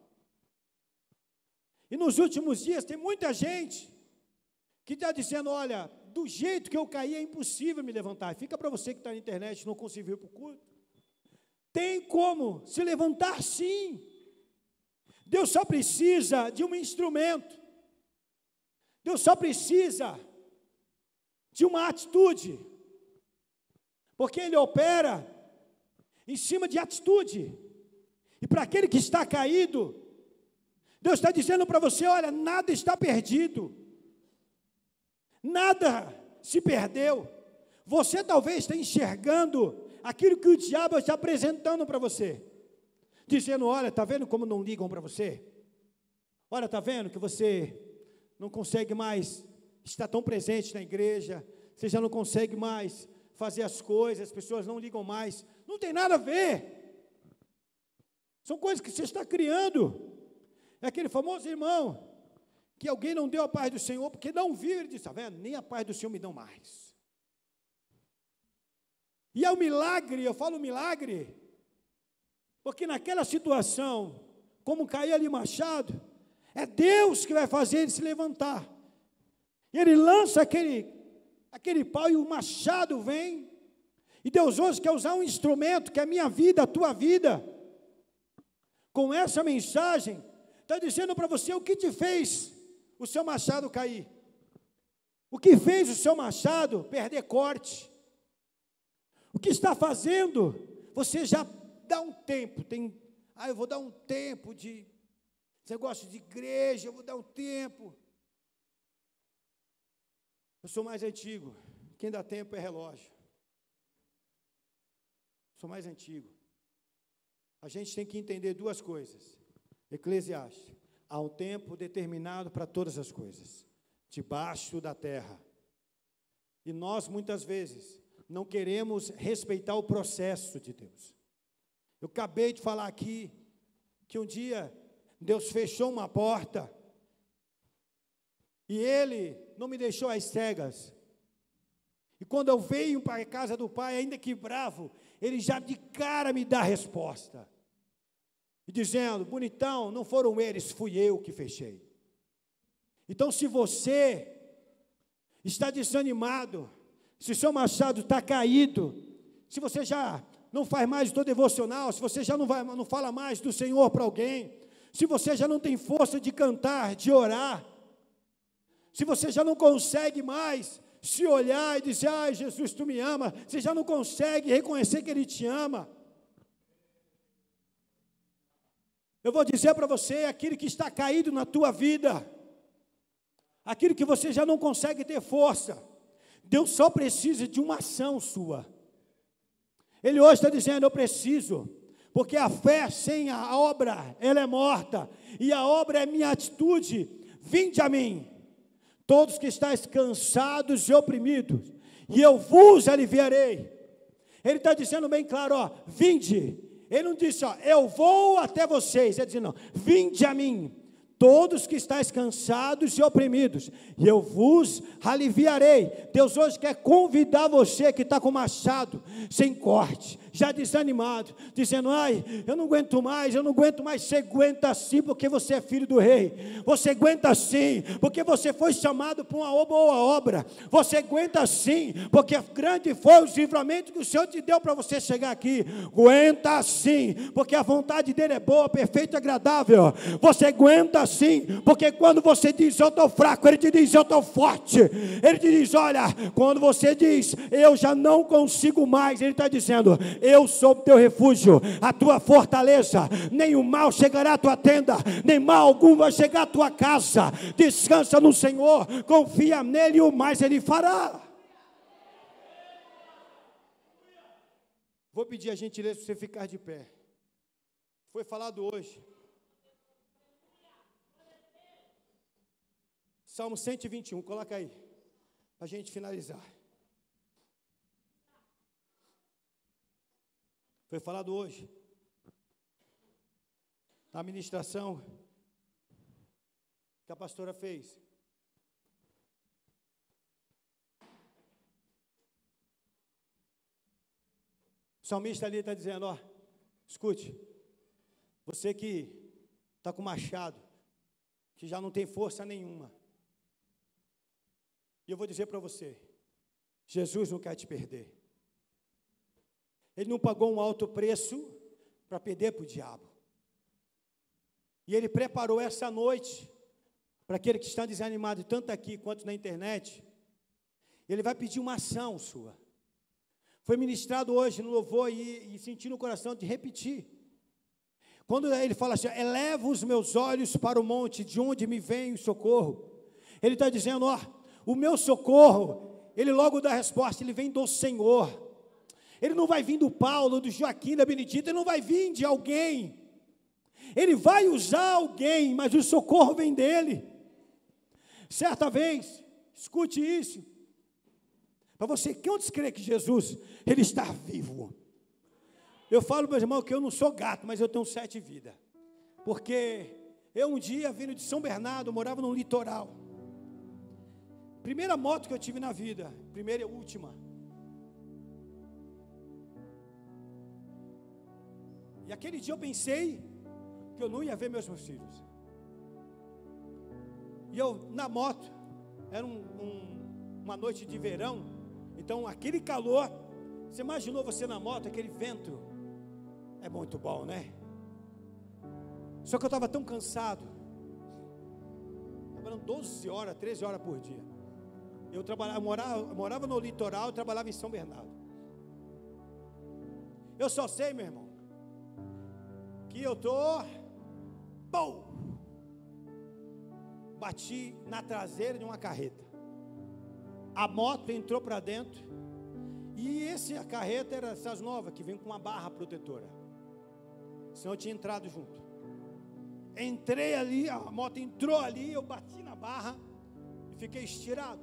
E nos últimos dias tem muita gente que está dizendo: olha, do jeito que eu caí é impossível me levantar. Fica para você que está na internet e não conseguiu ir para o culto. Tem como se levantar, sim. Deus só precisa de um instrumento. Deus só precisa de uma atitude. Porque Ele opera em cima de atitude. E para aquele que está caído, Deus está dizendo para você: olha, nada está perdido. Nada se perdeu. Você talvez esteja enxergando aquilo que o diabo está apresentando para você, dizendo: olha, está vendo como não ligam para você? Olha, está vendo que você não consegue mais estar tão presente na igreja, você já não consegue mais fazer as coisas, as pessoas não ligam mais. Não tem nada a ver. São coisas que você está criando. É aquele famoso irmão que alguém não deu a paz do Senhor, porque não viu, ele disse: está vendo, nem a paz do Senhor me dão mais. E é um milagre, eu falo milagre, porque naquela situação, como caiu ali machado, é Deus que vai fazer ele se levantar. E ele lança aquele pau e o machado vem, e Deus hoje quer usar um instrumento, que é a minha vida, a tua vida. Com essa mensagem, está dizendo para você o que te fez o seu machado cair. O que fez o seu machado perder corte. O que está fazendo, você já dá um tempo, eu vou dar um tempo de negócio de igreja, eu vou dar um tempo. Eu sou mais antigo. Quem dá tempo é relógio. Sou mais antigo. A gente tem que entender duas coisas. Eclesiastes. Há um tempo determinado para todas as coisas, debaixo da terra. E nós, muitas vezes, não queremos respeitar o processo de Deus. Eu acabei de falar aqui, que um dia Deus fechou uma porta, e Ele não me deixou às cegas. E quando eu venho para a casa do Pai, ainda que bravo, Ele já de cara me dá a resposta. E dizendo, bonitão, não foram eles, fui eu que fechei. Então, se você está desanimado, se o seu machado está caído, se você já não faz mais o teu devocional, se você já não fala mais do Senhor para alguém, se você já não tem força de cantar, de orar, se você já não consegue mais se olhar e dizer, ai Jesus, tu me ama, você já não consegue reconhecer que Ele te ama, eu vou dizer para você, aquilo que está caído na tua vida, aquilo que você já não consegue ter força, Deus só precisa de uma ação sua. Ele hoje está dizendo, eu preciso, porque a fé sem a obra, ela é morta, e a obra é minha atitude. Vinde a mim, todos que estáis cansados e oprimidos, e eu vos aliviarei. Ele está dizendo bem claro, vinde. Ele não disse, eu vou até vocês. Ele diz, não, vinde a mim, todos que estáis cansados e oprimidos, e eu vos aliviarei. Deus hoje quer convidar você que está com machado, sem corte, já desanimado, dizendo, ai, eu não aguento mais, você aguenta sim, porque você é filho do rei, você aguenta sim, porque você foi chamado para uma boa obra, você aguenta sim, porque grande foi o livramento que o Senhor te deu para você chegar aqui, aguenta sim, porque a vontade dele é boa, perfeita e agradável, você aguenta sim, porque quando você diz, eu estou fraco, ele te diz, eu estou forte, ele te diz, olha, quando você diz, eu já não consigo mais, ele está dizendo, eu sou o teu refúgio, a tua fortaleza, nem o mal chegará à tua tenda, nem mal algum vai chegar à tua casa. Descansa no Senhor, confia nele e o mais ele fará. Vou pedir a gentileza para você ficar de pé. Foi falado hoje. Salmo 121, coloca aí, para a gente finalizar. Foi falado hoje, na ministração que a pastora fez. O salmista ali está dizendo, escute, você que está com machado, que já não tem força nenhuma, e eu vou dizer para você, Jesus não quer te perder. Ele não pagou um alto preço para perder para o diabo. E Ele preparou essa noite, para aquele que está desanimado, tanto aqui quanto na internet, Ele vai pedir uma ação sua. Foi ministrado hoje no louvor e senti no coração de repetir. Quando Ele fala assim, eleva os meus olhos para o monte, de onde me vem o socorro. Ele está dizendo, o meu socorro, Ele logo dá a resposta, Ele vem do Senhor. Ele não vai vir do Paulo, do Joaquim, da Benedita, Ele não vai vir de alguém. Ele vai usar alguém, mas o socorro vem dEle. Certa vez, escute isso, para você, quantos crê que Jesus, Ele está vivo? Eu falo, meus irmãos, que eu não sou gato, mas eu tenho 7 vidas. Porque eu um dia, vindo de São Bernardo, morava no litoral. Primeira moto que eu tive na vida, primeira e última. E aquele dia eu pensei que eu não ia ver meus filhos. E eu, na moto, era uma noite de verão, então aquele calor, você imaginou você na moto, aquele vento, é muito bom, né? Só que eu estava tão cansado, trabalhando 12 horas, 13 horas por dia. Eu morava no litoral, trabalhava em São Bernardo. Eu só sei, meu irmão, que eu tô, pum, bati na traseira de uma carreta. A moto entrou para dentro. E a carreta era essas novas, que vem com uma barra protetora. Senão eu tinha entrado junto. Entrei ali, a moto entrou ali, eu bati na barra e fiquei estirado.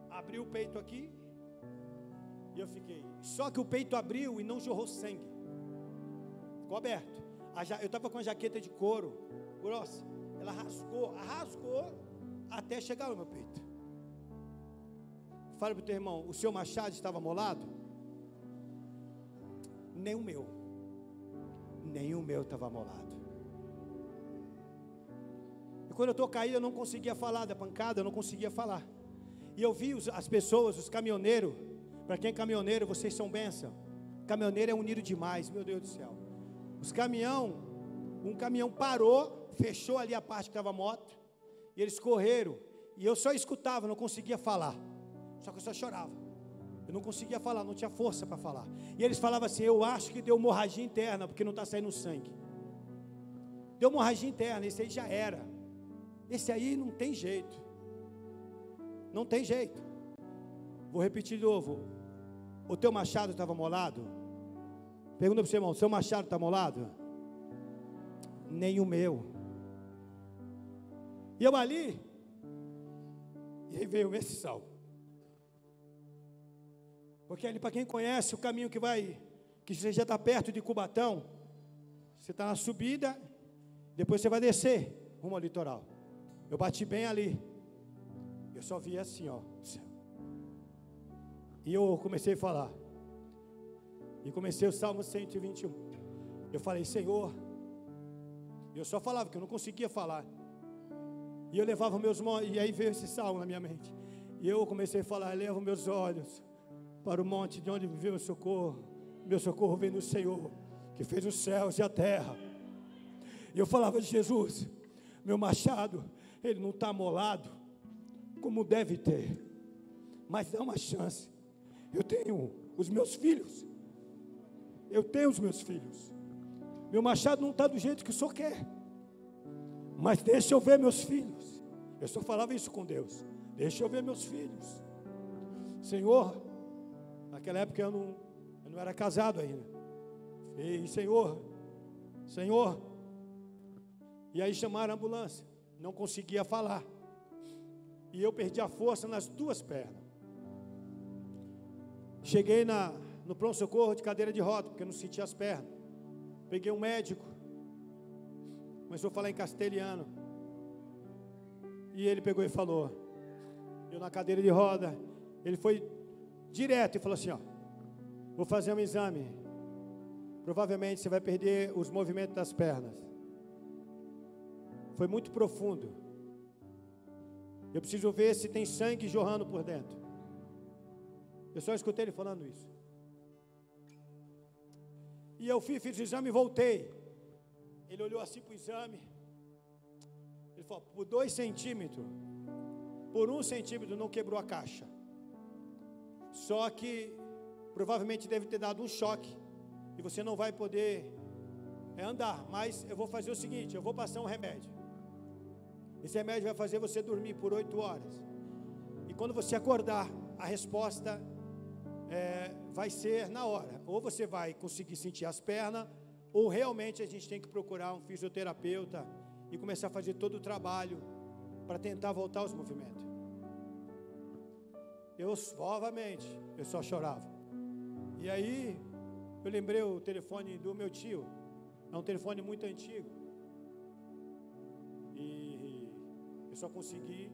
Abri o peito aqui e eu fiquei. Só que o peito abriu e não jorrou sangue. Ficou aberto. Eu estava com a jaqueta de couro grossa. Ela rasgou até chegar no meu peito. Fala para o teu irmão, o seu machado estava molado? Nem o meu estava molado. E quando eu estou caído, eu não conseguia falar da pancada, eu não conseguia falar. E eu vi as pessoas, os caminhoneiros. Para quem é caminhoneiro, vocês são bênção. Caminhoneiro é unido demais, meu Deus do céu. Um caminhão parou, fechou ali a parte que estava a moto, e eles correram. E eu só escutava, não conseguia falar. Só que eu só chorava. Eu não conseguia falar, não tinha força para falar. E eles falavam assim, eu acho que deu hemorragia interna, porque não está saindo sangue. Deu hemorragia interna, esse aí já era. Esse aí não tem jeito. Não tem jeito. Vou repetir de novo. O teu machado estava molado? Pergunta para o seu irmão, o seu machado está molado? Nem o meu. E eu ali, e aí veio esse salmo. Porque ali, para quem conhece o caminho que você já está perto de Cubatão, você está na subida, depois você vai descer rumo ao litoral. Eu bati bem ali. Eu só vi assim, ó. E eu comecei a falar. E comecei o Salmo 121. Eu falei, Senhor. Eu só falava, porque eu não conseguia falar. E eu levava meus olhos, e aí veio esse salmo na minha mente. E eu comecei a falar, levo meus olhos para o monte de onde veio o socorro. Meu socorro vem do Senhor, que fez os céus e a terra. E eu falava de Jesus, meu machado, ele não está molado, como deve ter, mas dá uma chance. Eu tenho os meus filhos. Meu machado não está do jeito que o Senhor quer, mas deixa eu ver meus filhos. Eu só falava isso com Deus, deixa eu ver meus filhos. Senhor, naquela época eu não era casado ainda. E Senhor, e aí chamaram a ambulância, não conseguia falar, e eu perdi a força nas duas pernas. Cheguei no pronto-socorro de cadeira de roda, porque eu não sentia as pernas. Peguei um médico, começou a falar em castelhano, e ele pegou e falou, eu na cadeira de roda, ele foi direto e falou assim, ó, vou fazer um exame, provavelmente você vai perder os movimentos das pernas. Foi muito profundo. Eu preciso ver se tem sangue jorrando por dentro. Eu só escutei ele falando isso. E eu fiz o exame e voltei. Ele olhou assim para o exame. Ele falou, por 2 centímetros, por 1 centímetro não quebrou a caixa. Só que provavelmente deve ter dado um choque e você não vai poder andar. Mas eu vou fazer o seguinte, eu vou passar um remédio. Esse remédio vai fazer você dormir por 8 horas. E quando você acordar, a resposta vai ser na hora. Ou você vai conseguir sentir as pernas, ou realmente a gente tem que procurar um fisioterapeuta e começar a fazer todo o trabalho para tentar voltar aos movimentos. Novamente, eu só chorava. E aí, eu lembrei o telefone do meu tio. É um telefone muito antigo. E eu só consegui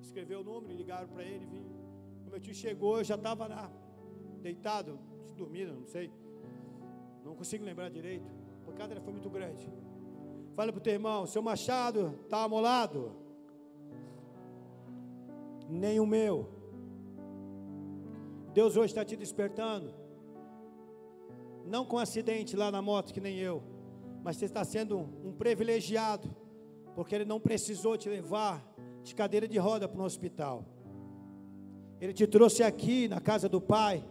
escrever o número, ligaram para ele, vim. O meu tio chegou, eu já estava lá, deitado, dormindo, não sei. Não consigo lembrar direito. A pancada foi muito grande. Fala para o teu irmão, seu machado está amolado? Nem o meu. Deus hoje está te despertando. Não com acidente lá na moto, que nem eu. Mas você está sendo um privilegiado. Porque Ele não precisou te levar de cadeira de roda para um hospital. Ele te trouxe aqui na casa do Pai.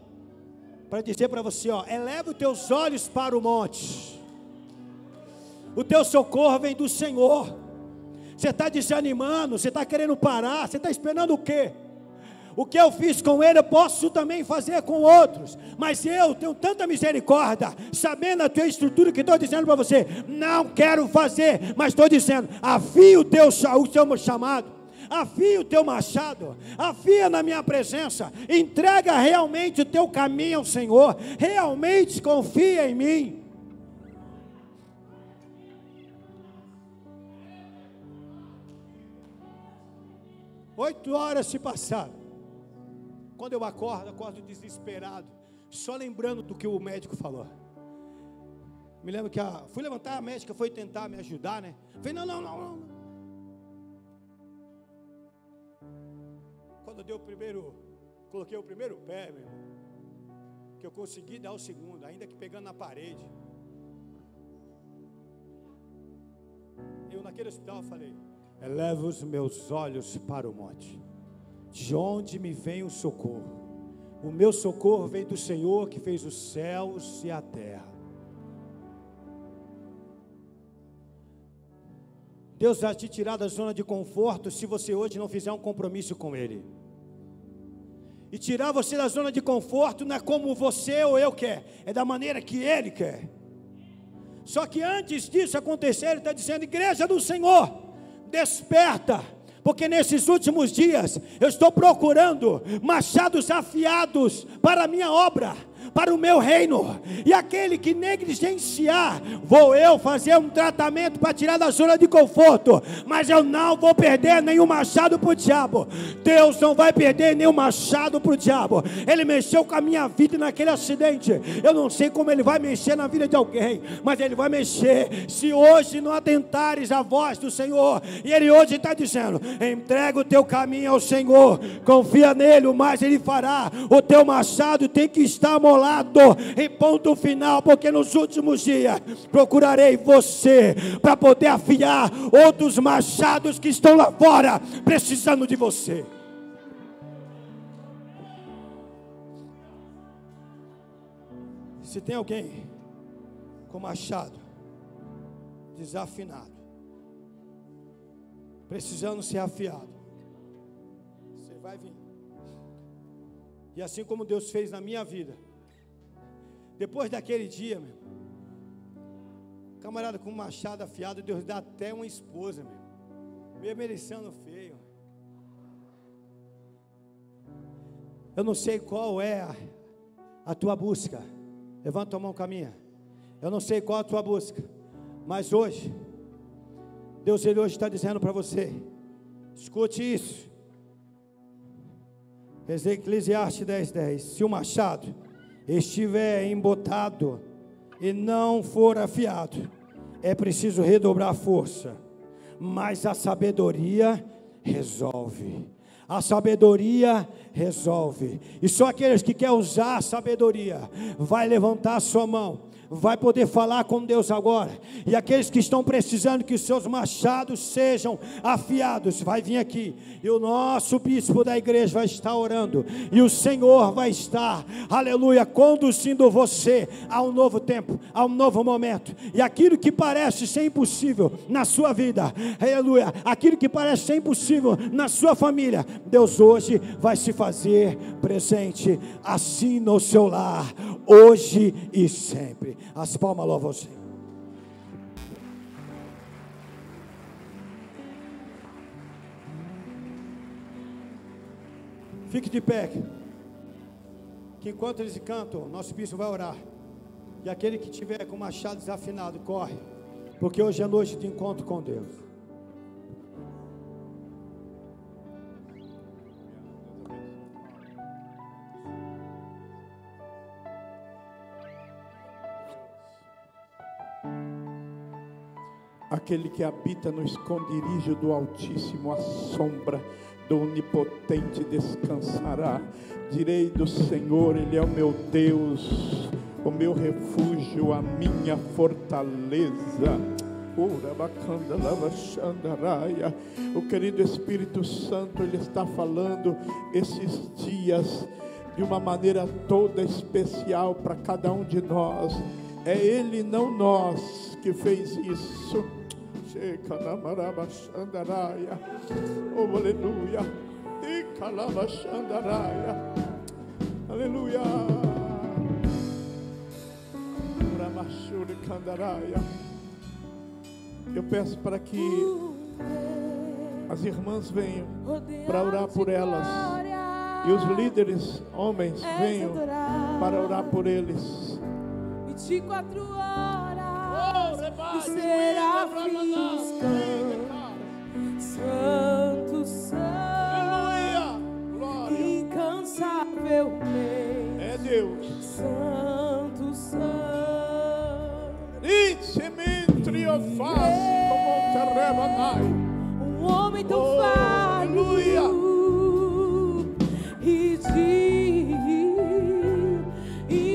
Para dizer para você, ó, eleva os teus olhos para o monte. O teu socorro vem do Senhor. Você está desanimando, você está querendo parar, você está esperando o quê? O que eu fiz com ele, eu posso também fazer com outros. Mas eu tenho tanta misericórdia, sabendo a tua estrutura, que estou dizendo para você, não quero fazer, mas estou dizendo, afia o teu chamado, afia o teu machado, afia na minha presença, entrega realmente o teu caminho ao Senhor, realmente confia em mim. Oito horas se passaram. Quando eu acordo desesperado, só lembrando do que o médico falou. Me lembro que fui levantar, a médica foi tentar me ajudar, né? Falei, não. Quando eu coloquei o primeiro pé, meu irmão, que eu consegui dar o segundo, ainda que pegando na parede. Eu naquele hospital falei, eleva os meus olhos para o monte, de onde me vem o socorro? O meu socorro vem do Senhor que fez os céus e a terra. Deus vai te tirar da zona de conforto se você hoje não fizer um compromisso com Ele. E tirar você da zona de conforto não é como você ou eu quer, é da maneira que Ele quer. Só que antes disso acontecer, Ele está dizendo, igreja do Senhor, desperta, porque nesses últimos dias eu estou procurando machados afiados para a minha obra, para o meu reino, e aquele que negligenciar, vou eu fazer um tratamento para tirar da zona de conforto, mas eu não vou perder nenhum machado para o diabo. Deus não vai perder nenhum machado para o diabo. Ele mexeu com a minha vida naquele acidente, eu não sei como Ele vai mexer na vida de alguém, mas Ele vai mexer, se hoje não atentares à voz do Senhor. E Ele hoje está dizendo, entrega o teu caminho ao Senhor, confia nele, o mais Ele fará. O teu machado tem que estar molado em ponto final, porque nos últimos dias procurarei você para poder afiar outros machados que estão lá fora precisando de você. Se tem alguém com machado desafinado, precisando ser afiado, você vai vir. E assim como Deus fez na minha vida, depois daquele dia, meu, camarada com um machado afiado, Deus dá até uma esposa, meu, meio merecendo feio. Eu não sei qual é a tua busca. Levanta a mão, caminha. Eu não sei qual a tua busca, mas hoje Deus, Ele hoje está dizendo para você, escute isso. Eclesiastes 10:10. Se o machado estiver embotado e não for afiado, é preciso redobrar a força, mas a sabedoria resolve. A sabedoria resolve. E só aqueles que querem usar a sabedoria vai levantar a sua mão, vai poder falar com Deus agora. E aqueles que estão precisando que os seus machados sejam afiados, vai vir aqui, e o nosso bispo da igreja vai estar orando, e o Senhor vai estar, aleluia, conduzindo você a um novo tempo, a um novo momento. E aquilo que parece ser impossível na sua vida, aleluia, aquilo que parece ser impossível na sua família, Deus hoje vai se fazer presente, assim no seu lar, hoje e sempre. As palmas louvam ao Senhor. Fique de pé, que enquanto eles cantam, nosso bispo vai orar. E aquele que tiver com o machado desafinado, corre, porque hoje é noite de encontro com Deus. Aquele que habita no esconderijo do Altíssimo, a sombra do Onipotente descansará. Direi do Senhor, Ele é o meu Deus, o meu refúgio, a minha fortaleza. O querido Espírito Santo, Ele está falando esses dias de uma maneira toda especial para cada um de nós. É Ele, não nós, que fez isso. Oh, aleluia. Aleluia. Eu peço para que as irmãs venham para orar por elas, e os líderes homens venham para orar por eles. 24 horas os serafins cantam, Santo, Santo, incansavelmente, É Deus. Santo, Santo. Um homem tão falho e de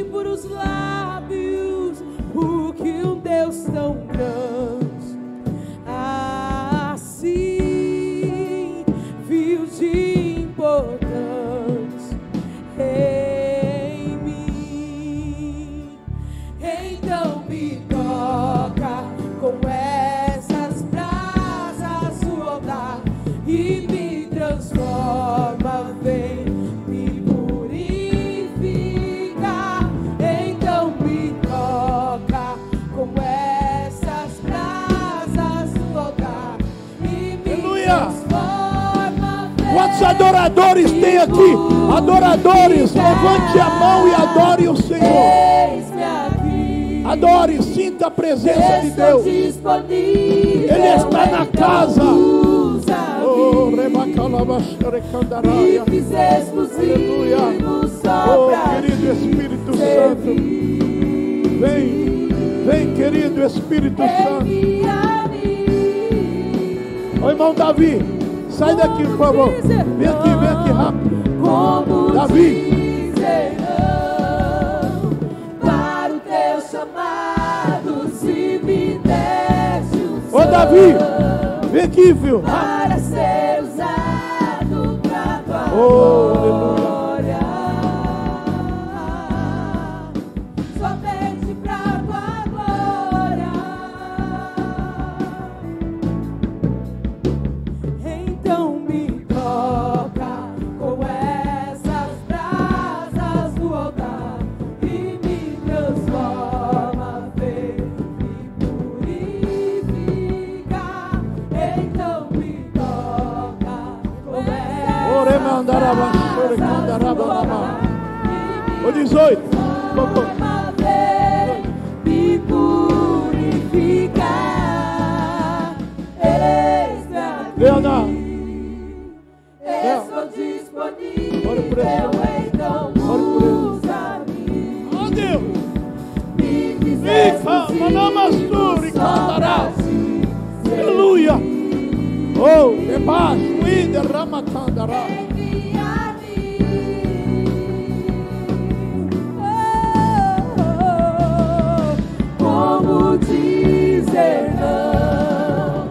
impuros lábios, porque um Deus tão grande assim viu de importante em mim. Então me toca com essas brasas do altar e me transforma, vem me purifica. Então me toca com essas brasas do altar e me transforma, vem. Quantos adoradores tem aqui? Adoradores, levante a mão e adore o Senhor. Adore, sinta a presença de Deus. Ele está na casa. Oh, e fiz exclusivo só pra querido Espírito Santo, vem, querido Espírito Santo. Ô irmão Davi, sai daqui, por favor. Vem aqui rápido. Como Davi, para o teu chamado, se me deste ô Davi, vem aqui, filho. para ser usado pra tua glória. Somente pra tua glória. Então me toca com essas brasas do altar e me transforma, vem me purifica. Então me toca com essas brasas do altar Ô 18. Transforma, vem me purifica. Eis-me aqui. Leonardo, Estou disponível, ore por ele. então Ore por ele. usa-me. Ó Deus. Me fiz Manamassuri, cantará. Aleluia. Oh, debaixo, ida, ramacandará. Como dizer não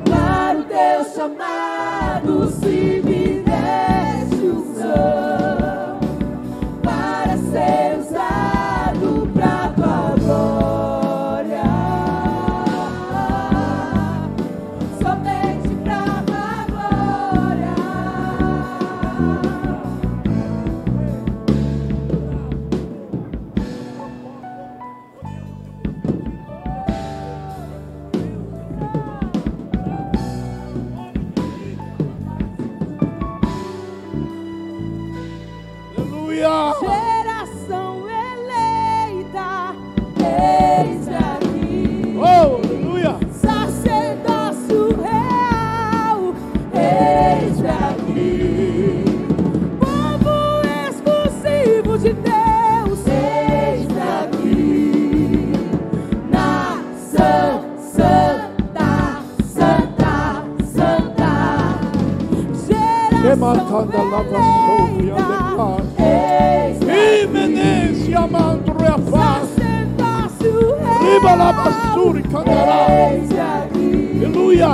para o teu chamado, se me deste unção para ser usado pra tua glória, somente pra tua glória. Aleluia. Geração eleita, eis-me aqui. Oh, aleluia. Sacerdócio real, eis-me aqui. Povo exclusivo de Deus, eis-me aqui. Nação santa, santa, santa. Rematando a lava sobre a declara. Imenência, amando a paz. Riba la basuri, cantará. Aleluia.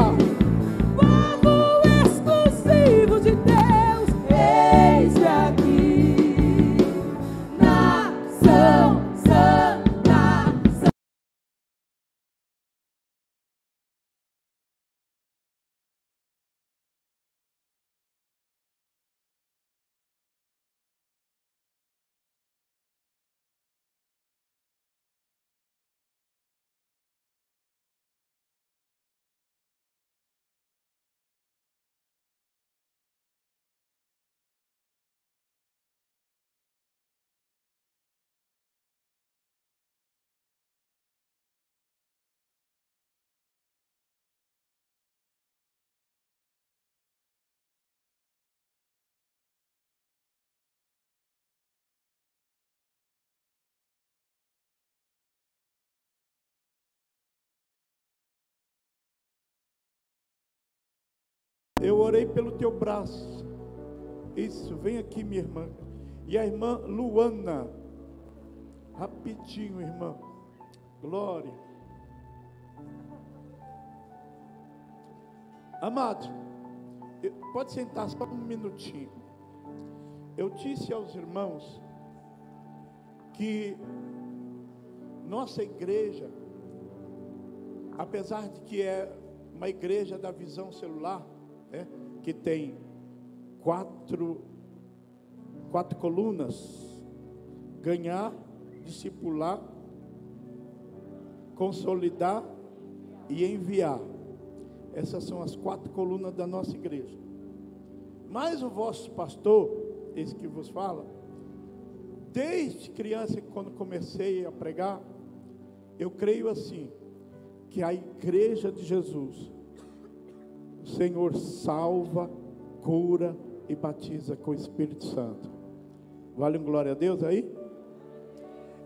Eu orei pelo teu braço. Isso, vem aqui, minha irmã. E a irmã Luana. Rapidinho, irmã. Glória. Amado, pode sentar só um minutinho. Eu disse aos irmãos que nossa igreja, apesar de que é uma igreja da visão celular, né, que tem quatro colunas: ganhar, discipular, consolidar e enviar. Essas são as 4 colunas da nossa igreja. Mas o vosso pastor, esse que vos fala, desde criança, quando comecei a pregar, eu creio assim, que a igreja de Jesus, o Senhor salva, cura e batiza com o Espírito Santo. Vale um glória a Deus aí?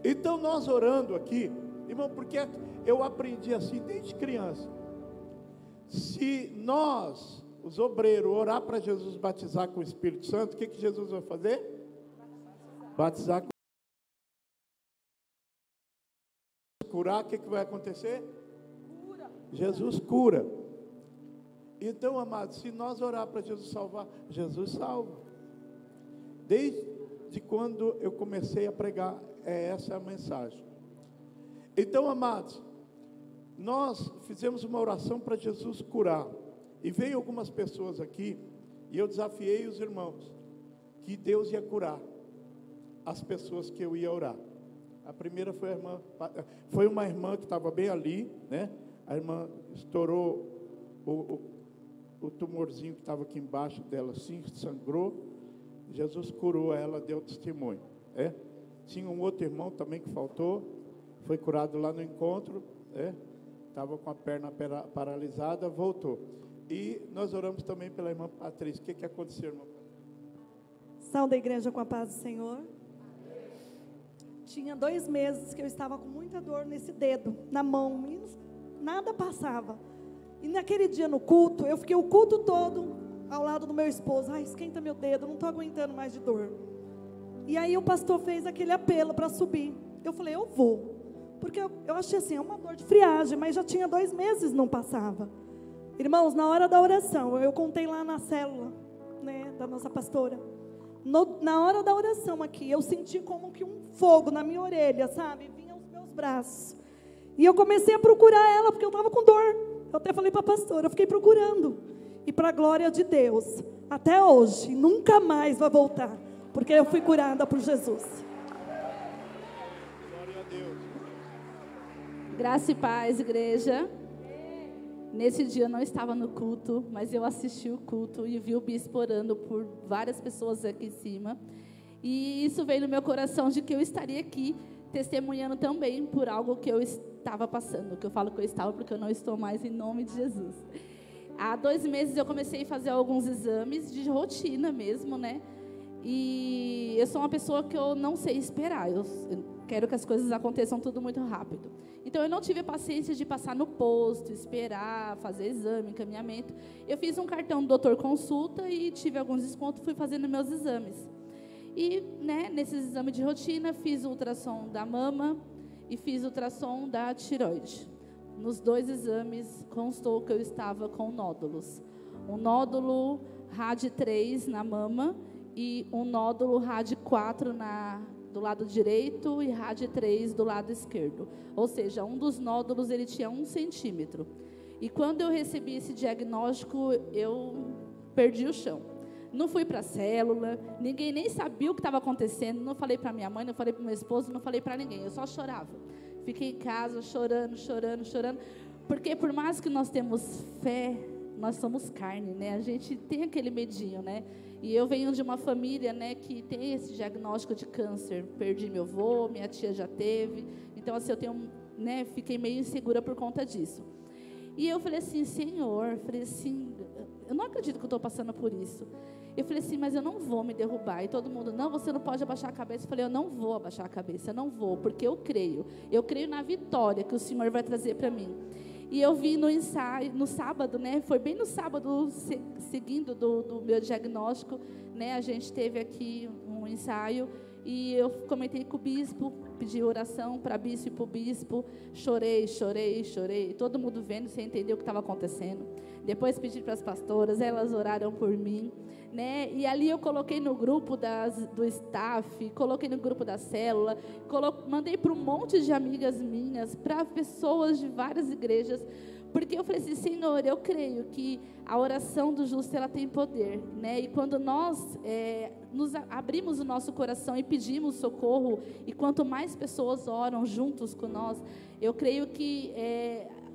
Então nós orando aqui, irmão, porque eu aprendi assim desde criança. Se nós, os obreiros, orar para Jesus batizar com o Espírito Santo, o que Jesus vai fazer? Batizar com curar, o que vai acontecer? Cura. Jesus cura. Então, amados, se nós orar para Jesus salvar, Jesus salva. Desde quando eu comecei a pregar, essa é a mensagem. Então, amados, nós fizemos uma oração para Jesus curar. E veio algumas pessoas aqui, e eu desafiei os irmãos, que Deus ia curar as pessoas que eu ia orar. A primeira foi uma irmã que estava bem ali, né? A irmã estourou o tumorzinho que estava aqui embaixo dela, assim, sangrou. Jesus curou ela, deu testemunho. Tinha um outro irmão também que faltou, foi curado lá no encontro, estava com a perna paralisada, voltou. E nós oramos também pela irmã Patrícia. O que aconteceu, irmã? Saúde da igreja com a paz do Senhor. Tinha 2 meses que eu estava com muita dor nesse dedo, na mão, e nada passava. E naquele dia no culto, eu fiquei o culto todo ao lado do meu esposo. Ai, esquenta meu dedo, não estou aguentando mais de dor. E aí o pastor fez aquele apelo para subir. Eu falei, eu vou. Porque eu achei assim, é uma dor de friagem, mas já tinha 2 meses, não passava. Irmãos, na hora da oração, eu contei lá na célula, né, da nossa pastora. Na hora da oração aqui, eu senti como que um fogo na minha orelha, sabe? Vinha aos meus braços. E eu comecei a procurar ela, porque eu estava com dor. Eu até falei para a pastora, eu fiquei procurando. E para a glória de Deus, até hoje, nunca mais vai voltar. Porque eu fui curada por Jesus. Glória a Deus. Graça e paz, igreja. Nesse dia eu não estava no culto, mas eu assisti o culto e vi o bispo orando por várias pessoas aqui em cima. E isso veio no meu coração de que eu estaria aqui testemunhando também por algo que eu estava passando. Que eu falo que eu estava porque eu não estou mais, em nome de Jesus. Há 2 meses eu comecei a fazer alguns exames de rotina mesmo, né? E eu sou uma pessoa que eu não sei esperar. Eu quero que as coisas aconteçam tudo muito rápido. Então, eu não tive a paciência de passar no posto, esperar, fazer exame, encaminhamento. Eu fiz um cartão do doutor consulta e tive alguns descontos, fui fazendo meus exames. E, né, nesses exames de rotina, fiz o ultrassom da mama e fiz o ultrassom da tireoide. Nos 2 exames, constou que eu estava com nódulos. Um nódulo RAD3 na mama e um nódulo RAD4 do lado direito e RAD3 do lado esquerdo. Ou seja, um dos nódulos ele tinha 1 centímetro. E quando eu recebi esse diagnóstico, eu perdi o chão. Não fui para a célula, ninguém nem sabia o que estava acontecendo. Não falei para minha mãe, não falei para meu esposo, não falei para ninguém. Eu só chorava. Fiquei em casa chorando. Porque por mais que nós temos fé, nós somos carne, né? A gente tem aquele medinho, né? E eu venho de uma família, né, que tem esse diagnóstico de câncer. Perdi meu avô, minha tia já teve. Então, assim, fiquei meio insegura por conta disso. E eu falei assim, Senhor, eu não acredito que eu estou passando por isso. Eu falei assim, mas eu não vou me derrubar. E todo mundo, não, você não pode abaixar a cabeça. Eu falei, eu não vou abaixar a cabeça, eu não vou, porque eu creio. Eu creio na vitória que o Senhor vai trazer para mim. E eu vim no ensaio, no sábado, né? Foi bem no sábado, seguindo do meu diagnóstico, né? A gente teve aqui um ensaio e eu comentei com o bispo, pedi oração para bispo e para o bispo, chorei. Todo mundo vendo, sem entender o que estava acontecendo. Depois pedi para as pastoras, elas oraram por mim, né? E ali eu coloquei no grupo do staff, coloquei no grupo da célula, mandei para um monte de amigas minhas, para pessoas de várias igrejas, porque eu falei assim, Senhor, eu creio que a oração do justo, ela tem poder, né? E quando nós nos abrimos o nosso coração e pedimos socorro, e quanto mais pessoas oram juntos com nós, eu creio que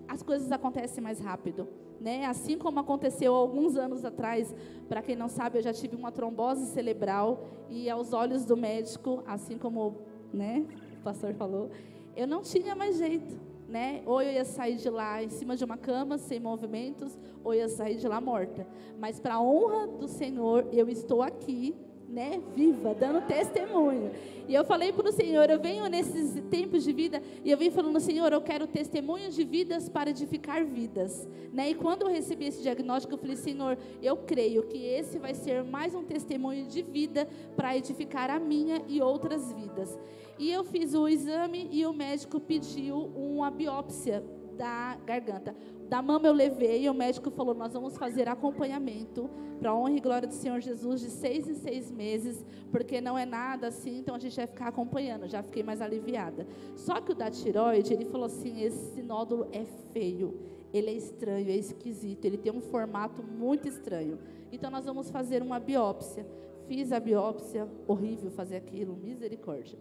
as coisas acontecem mais rápido, né? Assim como aconteceu alguns anos atrás, para quem não sabe, eu já tive uma trombose cerebral, e aos olhos do médico, assim como, né, o pastor falou, eu não tinha mais jeito, né? Ou eu ia sair de lá em cima de uma cama, sem movimentos, ou eu ia sair de lá morta. Mas para a honra do Senhor, eu estou aqui, né, viva, dando testemunho. E eu falei para o Senhor, eu venho nesses tempos de vida, e eu venho falando, Senhor, eu quero testemunhos de vidas para edificar vidas, né? E quando eu recebi esse diagnóstico, eu falei, Senhor, eu creio que esse vai ser mais um testemunho de vida para edificar a minha e outras vidas. E eu fiz o exame e o médico pediu uma biópsia da garganta. Da mama eu levei e o médico falou, nós vamos fazer acompanhamento para a honra e glória do Senhor Jesus de 6 em 6 meses, porque não é nada assim, então a gente vai ficar acompanhando. Já fiquei mais aliviada. Só que o da tireoide, ele falou assim, esse nódulo é feio, ele é estranho, é esquisito, ele tem um formato muito estranho. Então nós vamos fazer uma biópsia. Fiz a biópsia, horrível fazer aquilo, misericórdia.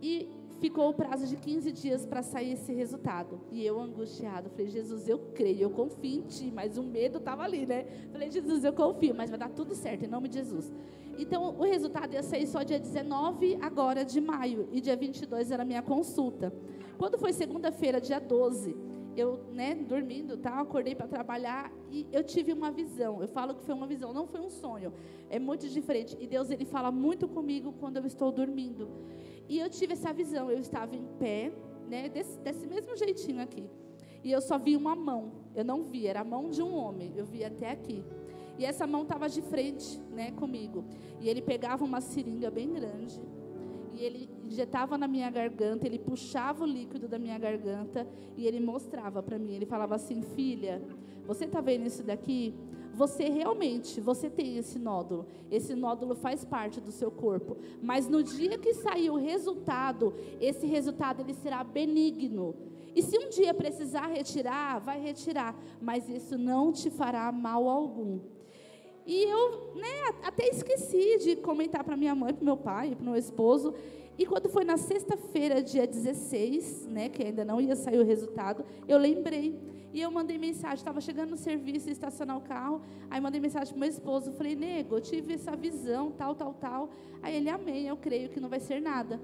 E ficou o prazo de 15 dias para sair esse resultado. E eu angustiada, falei, Jesus, eu creio, eu confio em Ti, mas o medo estava ali, né? Falei, Jesus, eu confio, mas vai dar tudo certo, em nome de Jesus. Então, o resultado ia sair só dia 19 agora de maio, e dia 22 era a minha consulta. Quando foi segunda-feira, dia 12, eu, né, dormindo, tá, acordei para trabalhar, e eu tive uma visão. Eu falo que foi uma visão, não foi um sonho. É muito diferente. E Deus, Ele fala muito comigo quando eu estou dormindo. E eu tive essa visão, eu estava em pé, né, desse mesmo jeitinho aqui. E eu só vi uma mão, eu não vi, era a mão de um homem, eu vi até aqui. E essa mão estava de frente, né, comigo. E ele pegava uma seringa bem grande, e ele injetava na minha garganta, ele puxava o líquido da minha garganta, e ele mostrava para mim, ele falava assim, filha, você está vendo isso daqui? Você tem esse nódulo faz parte do seu corpo, mas no dia que sair o resultado, esse resultado ele será benigno, e se um dia precisar retirar, vai retirar, mas isso não te fará mal algum. E eu, né, até esqueci de comentar para minha mãe, para o meu pai, para o meu esposo. E quando foi na sexta-feira, dia 16, né, que ainda não ia sair o resultado, eu lembrei. E eu mandei mensagem, estava chegando no serviço, ia estacionar o carro, aí mandei mensagem para o meu esposo, falei, nego, eu tive essa visão, tal. Aí ele, amém, eu creio que não vai ser nada.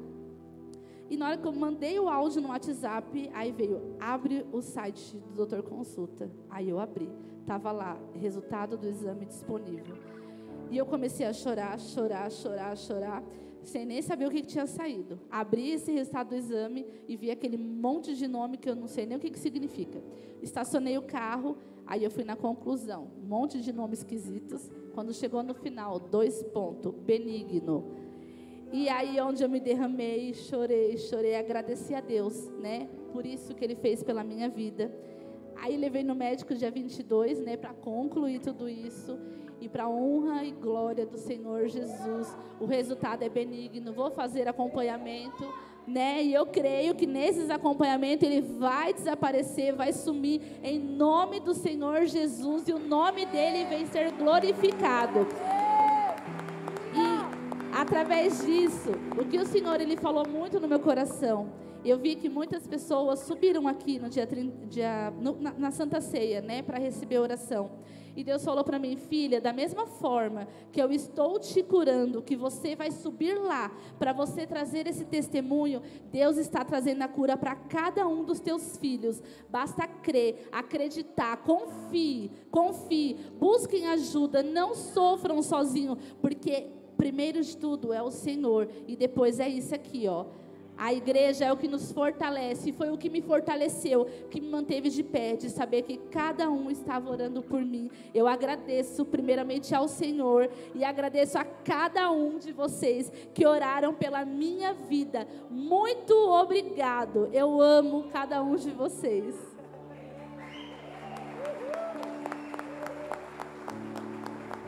E na hora que eu mandei o áudio no WhatsApp, aí veio, abre o site do Dr. Consulta. Aí eu abri, estava lá, resultado do exame disponível. E eu comecei a chorar, sem nem saber o que tinha saído. Abri esse resultado do exame e vi aquele monte de nome que eu não sei nem o que significa. Estacionei o carro, aí eu fui na conclusão. Um monte de nomes esquisitos. Quando chegou no final, 2 pontos, benigno. E aí onde eu me derramei, chorei, agradeci a Deus, né? Por isso que Ele fez pela minha vida. Aí levei no médico dia 22, né? Para concluir tudo isso. E para a honra e glória do Senhor Jesus, o resultado é benigno. Vou fazer acompanhamento, né? E eu creio que nesses acompanhamentos ele vai desaparecer, vai sumir em nome do Senhor Jesus, e o nome dele vem ser glorificado. E através disso, o que o Senhor ele falou muito no meu coração, eu vi que muitas pessoas subiram aqui no na Santa Ceia, né, para receber oração. E Deus falou para mim, filha, da mesma forma que eu estou te curando, que você vai subir lá, para você trazer esse testemunho, Deus está trazendo a cura para cada um dos teus filhos. Basta crer, acreditar, confie, busquem ajuda, não sofram sozinhos, porque primeiro de tudo é o Senhor, e depois é isso aqui, ó. A igreja é o que nos fortalece, foi o que me fortaleceu, que me manteve de pé, de saber que cada um estava orando por mim. Eu agradeço primeiramente ao Senhor e agradeço a cada um de vocês que oraram pela minha vida. Muito obrigado, eu amo cada um de vocês.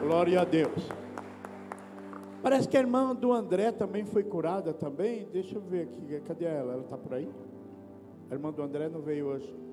Glória a Deus. Parece que a irmã do André também foi curada também. Deixa eu ver aqui, cadê ela? Ela está por aí? A irmã do André não veio hoje.